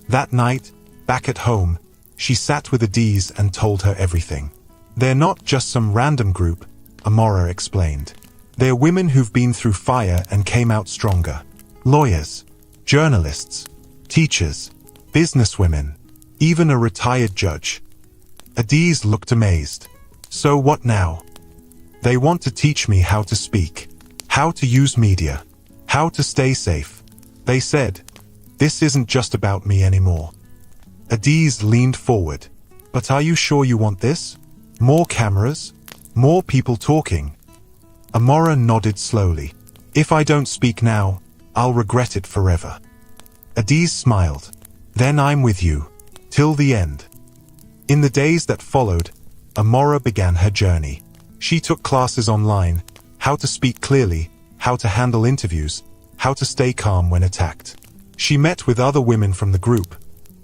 That night, back at home, she sat with Adiz and told her everything. They're not just some random group, Amora explained. They're women who've been through fire and came out stronger. Lawyers, journalists, teachers, businesswomen, even a retired judge. Adiz looked amazed. So what now? They want to teach me how to speak, how to use media, how to stay safe. They said, this isn't just about me anymore. Adiz leaned forward. But are you sure you want this? More cameras? More people talking? Amora nodded slowly. If I don't speak now, I'll regret it forever. Adiz smiled. Then I'm with you. Till the end. In the days that followed, Amora began her journey. She took classes online, how to speak clearly, how to handle interviews, how to stay calm when attacked. She met with other women from the group,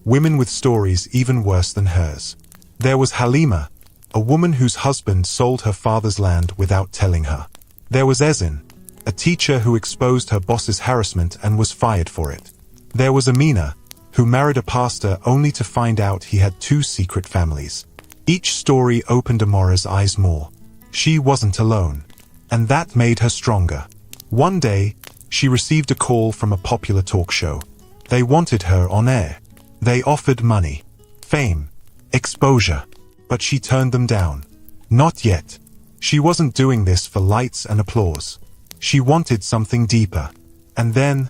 women with stories even worse than hers. There was Halima, a woman whose husband sold her father's land without telling her. There was Ezin, a teacher who exposed her boss's harassment and was fired for it. There was Amina, who married a pastor only to find out he had 2 secret families. Each story opened Amora's eyes more. She wasn't alone. And that made her stronger. One day, she received a call from a popular talk show. They wanted her on air. They offered money, fame, exposure. But she turned them down. Not yet. She wasn't doing this for lights and applause. She wanted something deeper. And then,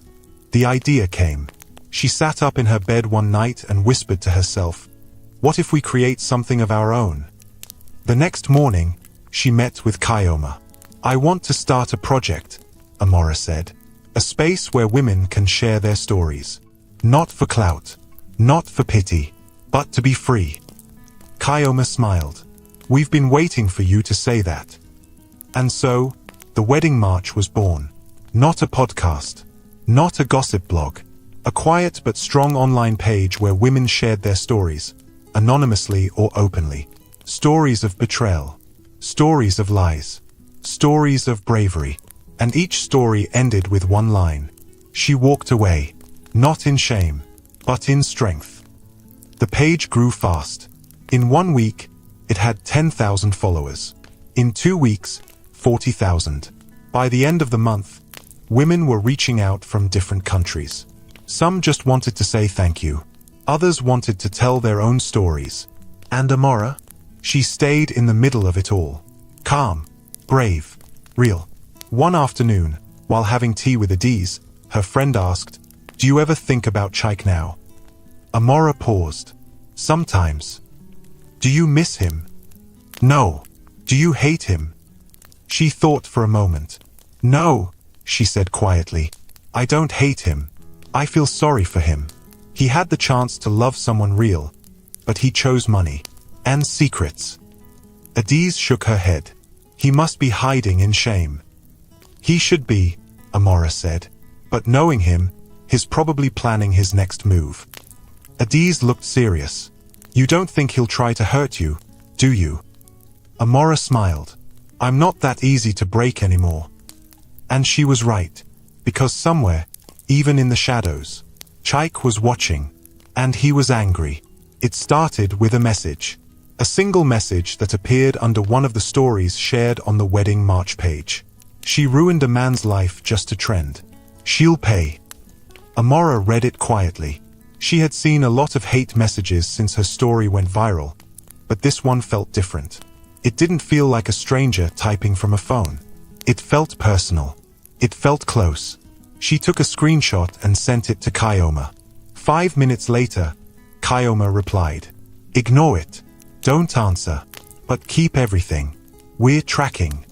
the idea came. She sat up in her bed one night and whispered to herself, what if we create something of our own? The next morning, she met with Kyoma. I want to start a project, Amora said. A space where women can share their stories. Not for clout, not for pity, but to be free. Kyoma smiled. We've been waiting for you to say that. And so, the Wedding March was born. Not a podcast, not a gossip blog, a quiet but strong online page where women shared their stories, anonymously or openly. Stories of betrayal, stories of lies, stories of bravery. And each story ended with one line. She walked away, not in shame, but in strength. The page grew fast. In 1 week, it had 10,000 followers. In 2 weeks, 40,000. By the end of the month, women were reaching out from different countries. Some just wanted to say thank you. Others wanted to tell their own stories. And Amora? She stayed in the middle of it all. Calm, brave, real. One afternoon, while having tea with Adiz, her friend asked, do you ever think about Chaik now? Amora paused. Sometimes. Do you miss him? No. Do you hate him? She thought for a moment. No, she said quietly. I don't hate him. I feel sorry for him. He had the chance to love someone real, but he chose money. And secrets. Adiz shook her head. He must be hiding in shame. He should be, Amora said. But knowing him, he's probably planning his next move. Adiz looked serious. You don't think he'll try to hurt you, do you? Amora smiled. I'm not that easy to break anymore. And she was right, because somewhere, even in the shadows, Chaik was watching, and he was angry. It started with a message. A single message that appeared under one of the stories shared on the Wedding March page. She ruined a man's life just to trend. She'll pay. Amora read it quietly. She had seen a lot of hate messages since her story went viral, but this one felt different. It didn't feel like a stranger typing from a phone. It felt personal. It felt close. She took a screenshot and sent it to Kyoma. 5 minutes later, Kyoma replied, Ignore it. Don't answer. But keep everything. We're tracking.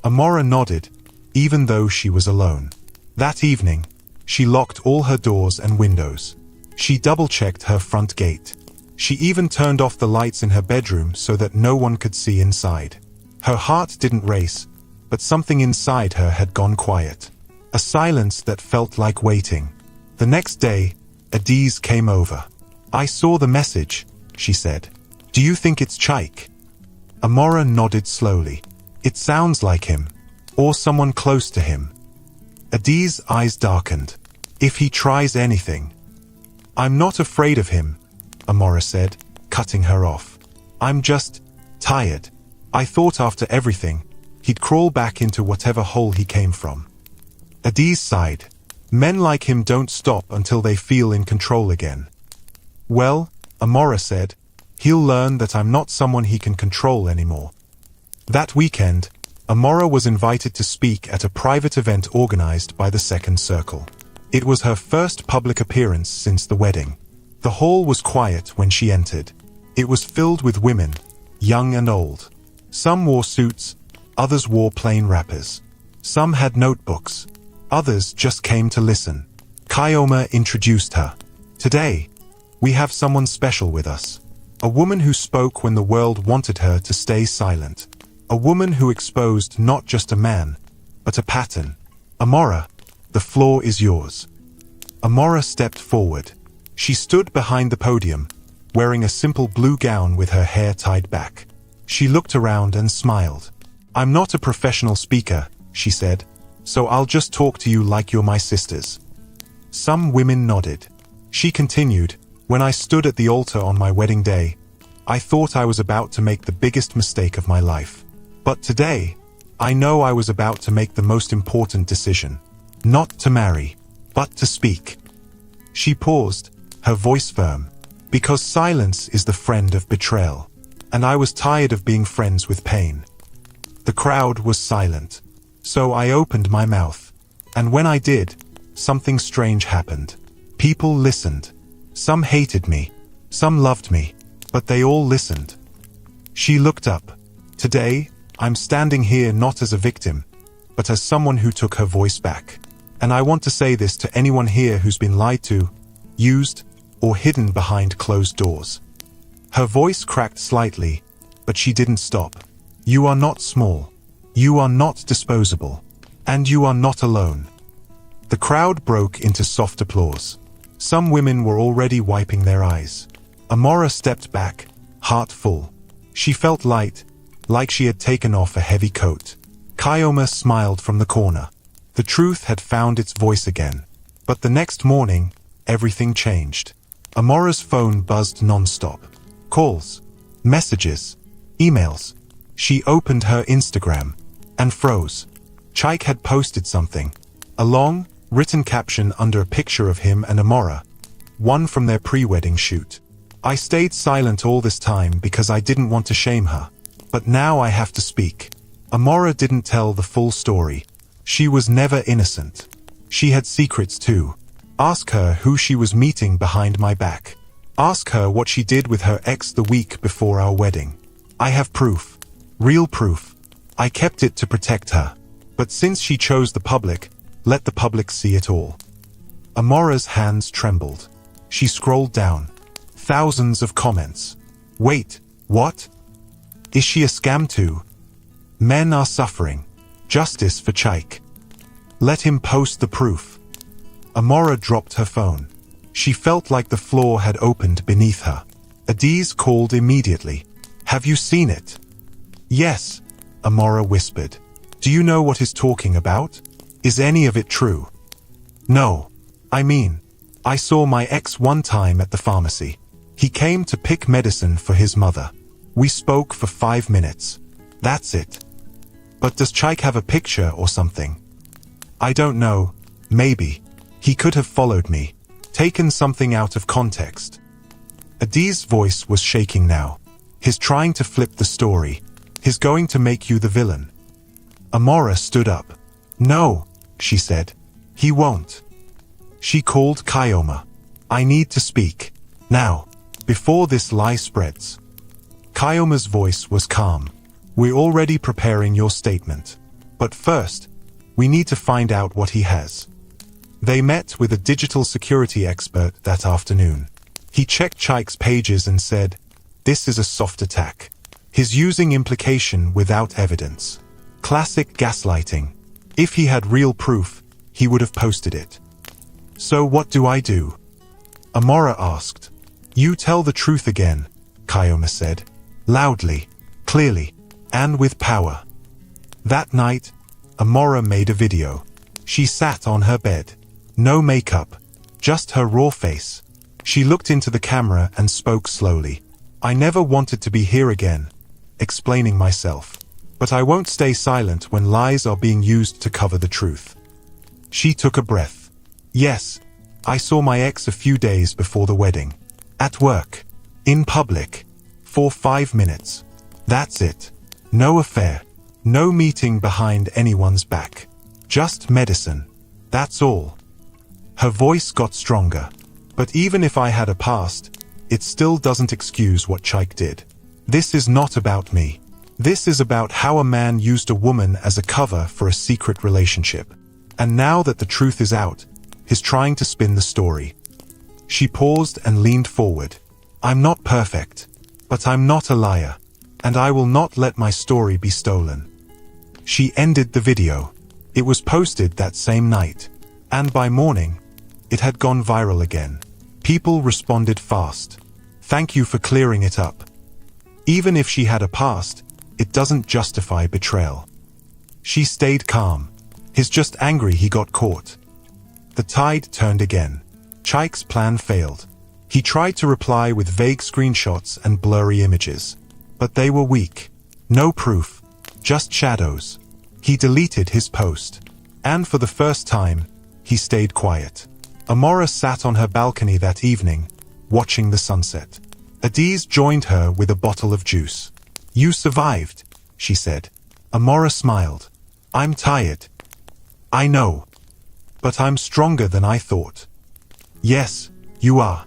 Amora nodded, even though she was alone. That evening, she locked all her doors and windows. She double-checked her front gate. She even turned off the lights in her bedroom so that no one could see inside. Her heart didn't race, but something inside her had gone quiet. A silence that felt like waiting. The next day, Adiz came over. I saw the message, she said. Do you think it's Chaik? Amora nodded slowly. It sounds like him. Or someone close to him. Adi's eyes darkened. If he tries anything. I'm not afraid of him, Amora said, cutting her off. I'm just tired. I thought after everything, he'd crawl back into whatever hole he came from. Adiz sighed. Men like him don't stop until they feel in control again. Well, Amora said, he'll learn that I'm not someone he can control anymore. That weekend, Amora was invited to speak at a private event organized by the Second Circle. It was her first public appearance since the wedding. The hall was quiet when she entered. It was filled with women, young and old. Some wore suits, others wore plain wrappers. Some had notebooks. Others just came to listen. Kyoma introduced her. Today, we have someone special with us. A woman who spoke when the world wanted her to stay silent. A woman who exposed not just a man, but a pattern. Amora, the floor is yours. Amora stepped forward. She stood behind the podium, wearing a simple blue gown with her hair tied back. She looked around and smiled. I'm not a professional speaker, she said, so I'll just talk to you like you're my sisters. Some women nodded. She continued, when I stood at the altar on my wedding day, I thought I was about to make the biggest mistake of my life. But today, I know I was about to make the most important decision. Not to marry, but to speak. She paused, her voice firm, because silence is the friend of betrayal. And I was tired of being friends with pain. The crowd was silent. So I opened my mouth. And when I did, something strange happened. People listened. Some hated me. Some loved me. But they all listened. She looked up. Today, I'm standing here not as a victim, but as someone who took her voice back. And I want to say this to anyone here who's been lied to, used, or hidden behind closed doors. Her voice cracked slightly, but she didn't stop. You are not small. You are not disposable. And you are not alone. The crowd broke into soft applause. Some women were already wiping their eyes. Amora stepped back, heart full. She felt light, like she had taken off a heavy coat. Kyoma smiled from the corner. The truth had found its voice again. But the next morning, everything changed. Amora's phone buzzed non-stop. Calls, messages, emails. She opened her Instagram and froze. Chaik had posted something. A long, written caption under a picture of him and Amora. One from their pre-wedding shoot. I stayed silent all this time because I didn't want to shame her. But now I have to speak. Amora didn't tell the full story. She was never innocent. She had secrets too. Ask her who she was meeting behind my back. Ask her what she did with her ex the week before our wedding. I have proof. Real proof. I kept it to protect her. But since she chose the public, let the public see it all. Amora's hands trembled. She scrolled down. Thousands of comments. Wait, what? Is she a scam too? Men are suffering. Justice for Chaik. Let him post the proof. Amora dropped her phone. She felt like the floor had opened beneath her. Adiz called immediately. Have you seen it? Yes, Amora whispered. Do you know what he's talking about? Is any of it true? No. I mean, I saw my ex one time at the pharmacy. He came to pick medicine for his mother. We spoke for 5 minutes. That's it. But does Chaik have a picture or something? I don't know. Maybe. He could have followed me. Taken something out of context. Adiz's voice was shaking now. He's trying to flip the story. He's going to make you the villain. Amora stood up. No, she said. He won't. She called Kyoma. I need to speak. Now. Before this lie spreads. Kyoma's voice was calm. We're already preparing your statement. But first, we need to find out what he has. They met with a digital security expert that afternoon. He checked Chaik's pages and said, this is a soft attack. He's using implication without evidence. Classic gaslighting. If he had real proof, he would have posted it. So what do I do? Amora asked. You tell the truth again, Kyoma said, loudly, clearly, and with power. That night, Amora made a video. She sat on her bed. No makeup, just her raw face. She looked into the camera and spoke slowly. I never wanted to be here again, explaining myself. But I won't stay silent when lies are being used to cover the truth. She took a breath. Yes, I saw my ex a few days before the wedding. At work. In public. For 5 minutes. That's it. No affair. No meeting behind anyone's back. Just medicine. That's all. Her voice got stronger. But even if I had a past, it still doesn't excuse what Chaik did. This is not about me. This is about how a man used a woman as a cover for a secret relationship. And now that the truth is out, he's trying to spin the story. She paused and leaned forward. I'm not perfect, but I'm not a liar, and I will not let my story be stolen. She ended the video. It was posted that same night, and by morning, it had gone viral again. People responded fast. Thank you for clearing it up. Even if she had a past, it doesn't justify betrayal. She stayed calm. He's just angry he got caught. The tide turned again. Chaik's plan failed. He tried to reply with vague screenshots and blurry images. But they were weak. No proof. Just shadows. He deleted his post. And for the first time, he stayed quiet. Amora sat on her balcony that evening, watching the sunset. Adiz joined her with a bottle of juice. You survived, she said. Amora smiled. I'm tired. I know. But I'm stronger than I thought. Yes, you are.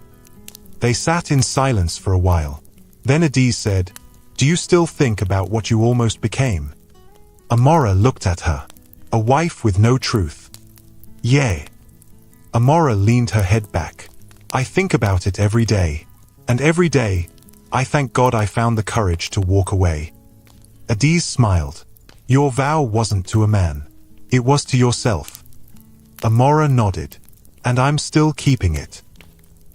They sat in silence for a while. Then Adiz said, Do you still think about what you almost became? Amora looked at her. A wife with no truth. Yeah. Amora leaned her head back. I think about it every day. And every day, I thank God I found the courage to walk away. Adiz smiled. Your vow wasn't to a man. It was to yourself. Amora nodded. And I'm still keeping it.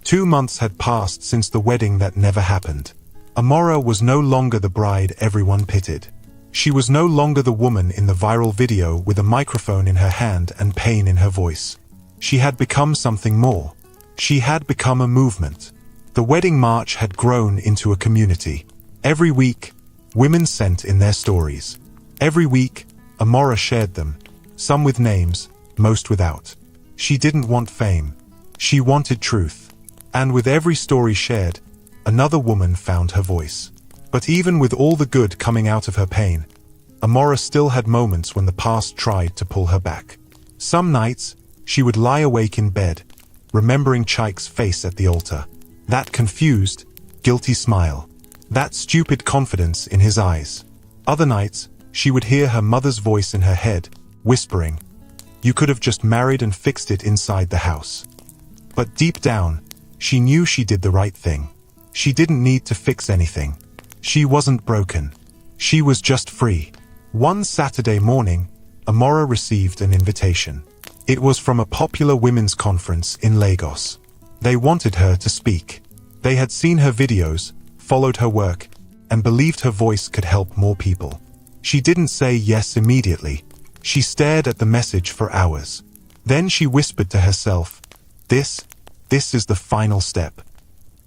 2 months had passed since the wedding that never happened. Amora was no longer the bride everyone pitied. She was no longer the woman in the viral video with a microphone in her hand and pain in her voice. She had become something more. She had become a movement. The wedding march had grown into a community. Every week, women sent in their stories. Every week, Amora shared them, some with names, most without. She didn't want fame. She wanted truth. And with every story shared, another woman found her voice. But even with all the good coming out of her pain, Amora still had moments when the past tried to pull her back. Some nights, she would lie awake in bed, remembering Chaik's face at the altar. That confused, guilty smile. That stupid confidence in his eyes. Other nights, she would hear her mother's voice in her head, whispering, You could have just married and fixed it inside the house. But deep down, she knew she did the right thing. She didn't need to fix anything. She wasn't broken. She was just free. One Saturday morning, Amora received an invitation. It was from a popular women's conference in Lagos. They wanted her to speak. They had seen her videos, followed her work, and believed her voice could help more people. She didn't say yes immediately. She stared at the message for hours. Then she whispered to herself, This is the final step.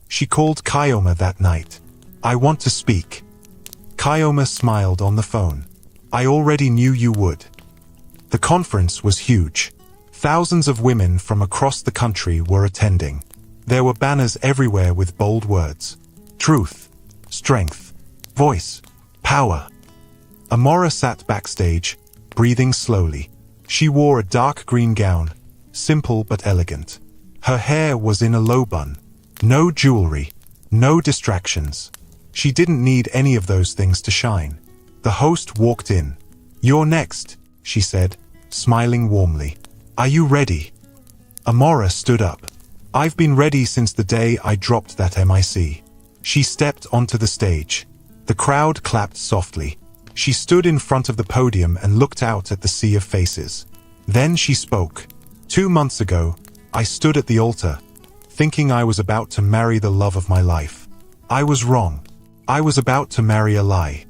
She called Kyoma that night. I want to speak. Kyoma smiled on the phone. I already knew you would. The conference was huge. Thousands of women from across the country were attending. There were banners everywhere with bold words. Truth, strength, voice, power. Amora sat backstage, breathing slowly. She wore a dark green gown, simple but elegant. Her hair was in a low bun. No jewelry, no distractions. She didn't need any of those things to shine. The host walked in. You're next, she said, smiling warmly. Are you ready? Amora stood up. I've been ready since the day I dropped that MIC. She stepped onto the stage. The crowd clapped softly. She stood in front of the podium and looked out at the sea of faces. Then she spoke. 2 months ago, I stood at the altar, thinking I was about to marry the love of my life. I was wrong. I was about to marry a lie.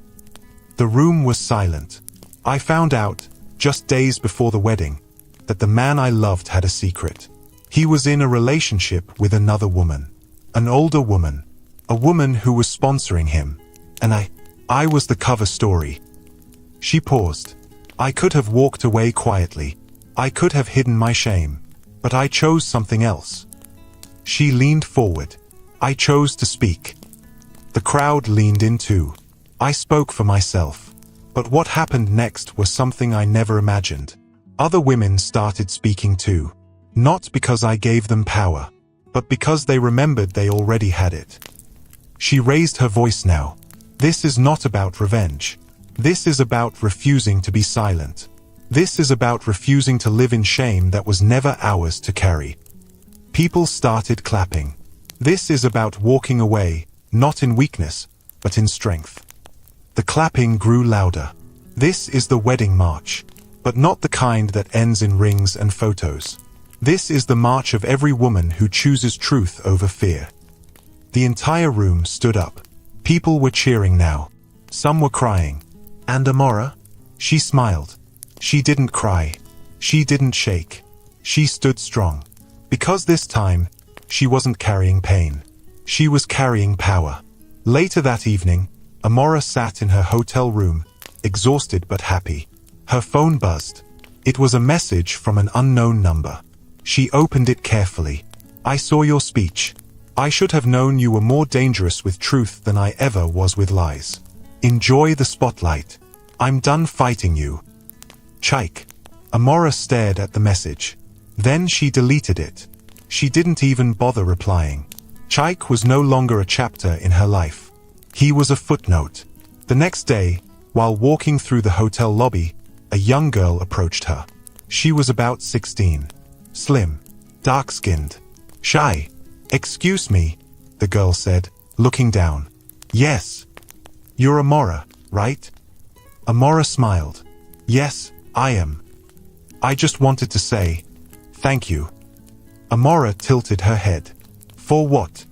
The room was silent. I found out, just days before the wedding, that the man I loved had a secret. He was in a relationship with another woman. An older woman. A woman who was sponsoring him. And I was the cover story. She paused. I could have walked away quietly. I could have hidden my shame. But I chose something else. She leaned forward. I chose to speak. The crowd leaned in too. I spoke for myself. But what happened next was something I never imagined. Other women started speaking too. Not because I gave them power, but because they remembered they already had it. She raised her voice now. This is not about revenge. This is about refusing to be silent. This is about refusing to live in shame that was never ours to carry. People started clapping. This is about walking away, not in weakness, but in strength. The clapping grew louder. This is the wedding march, but not the kind that ends in rings and photos. This is the march of every woman who chooses truth over fear. The entire room stood up. People were cheering now. Some were crying. And Amora? She smiled. She didn't cry. She didn't shake. She stood strong. Because this time, she wasn't carrying pain. She was carrying power. Later that evening, Amora sat in her hotel room, exhausted but happy. Her phone buzzed. It was a message from an unknown number. She opened it carefully. I saw your speech. I should have known you were more dangerous with truth than I ever was with lies. Enjoy the spotlight. I'm done fighting you. Chike. Amora stared at the message. Then she deleted it. She didn't even bother replying. Chike was no longer a chapter in her life. He was a footnote. The next day, while walking through the hotel lobby, a young girl approached her. She was about 16. Slim. Dark-skinned. Shy. Excuse me, the girl said, looking down. Yes. You're Amora, right? Amora smiled. Yes, I am. I just wanted to say, thank you. Amora tilted her head. For what?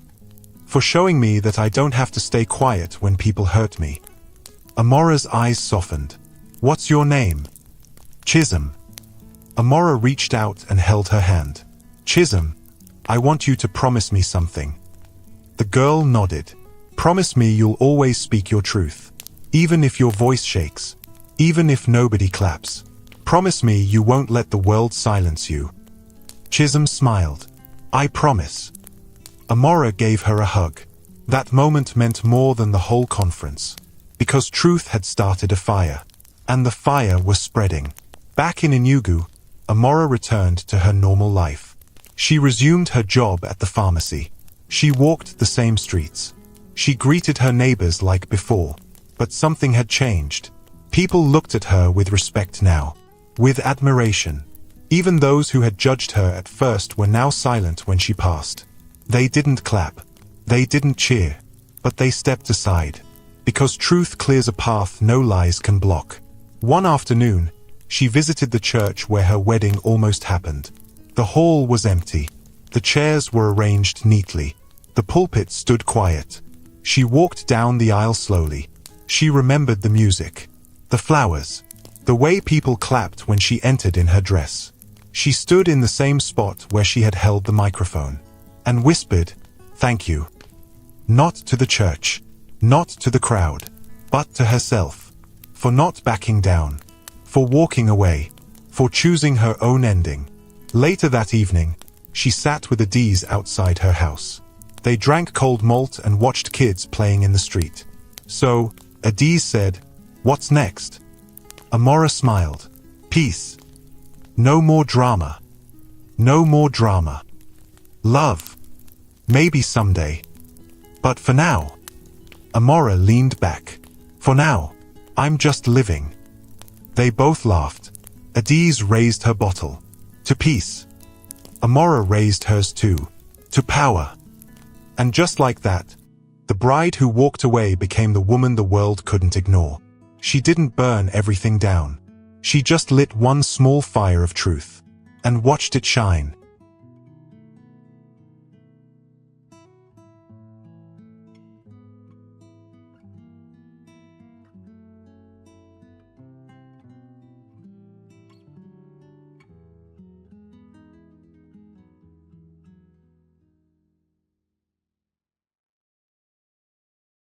For showing me that I don't have to stay quiet when people hurt me. Amora's eyes softened. What's your name? Chisholm. Amora reached out and held her hand. Chisholm, I want you to promise me something. The girl nodded. Promise me you'll always speak your truth. Even if your voice shakes. Even if nobody claps. Promise me you won't let the world silence you. Chisholm smiled. I promise. Amora gave her a hug. That moment meant more than the whole conference. Because truth had started a fire. And the fire was spreading. Back in Enugu, Amora returned to her normal life. She resumed her job at the pharmacy. She walked the same streets. She greeted her neighbors like before. But something had changed. People looked at her with respect now. With admiration. Even those who had judged her at first were now silent when she passed. They didn't clap. They didn't cheer. But they stepped aside. Because truth clears a path no lies can block. One afternoon, she visited the church where her wedding almost happened. The hall was empty. The chairs were arranged neatly. The pulpit stood quiet. She walked down the aisle slowly. She remembered the music. The flowers. The way people clapped when she entered in her dress. She stood in the same spot where she had held the microphone. And whispered, "Thank you." Not to the church. Not to the crowd. But to herself. For not backing down. For walking away. For choosing her own ending. Later that evening, she sat with the D's outside her house. They drank cold malt and watched kids playing in the street. So, Adiz said, "What's next?" Amora smiled. "Peace. No more drama. No more drama. Love. Maybe someday. But for now." Amora leaned back. "For now, I'm just living." They both laughed. Adiz raised her bottle. To peace. Amora raised hers too. To power. And just like that, the bride who walked away became the woman the world couldn't ignore. She didn't burn everything down. She just lit one small fire of truth. And watched it shine.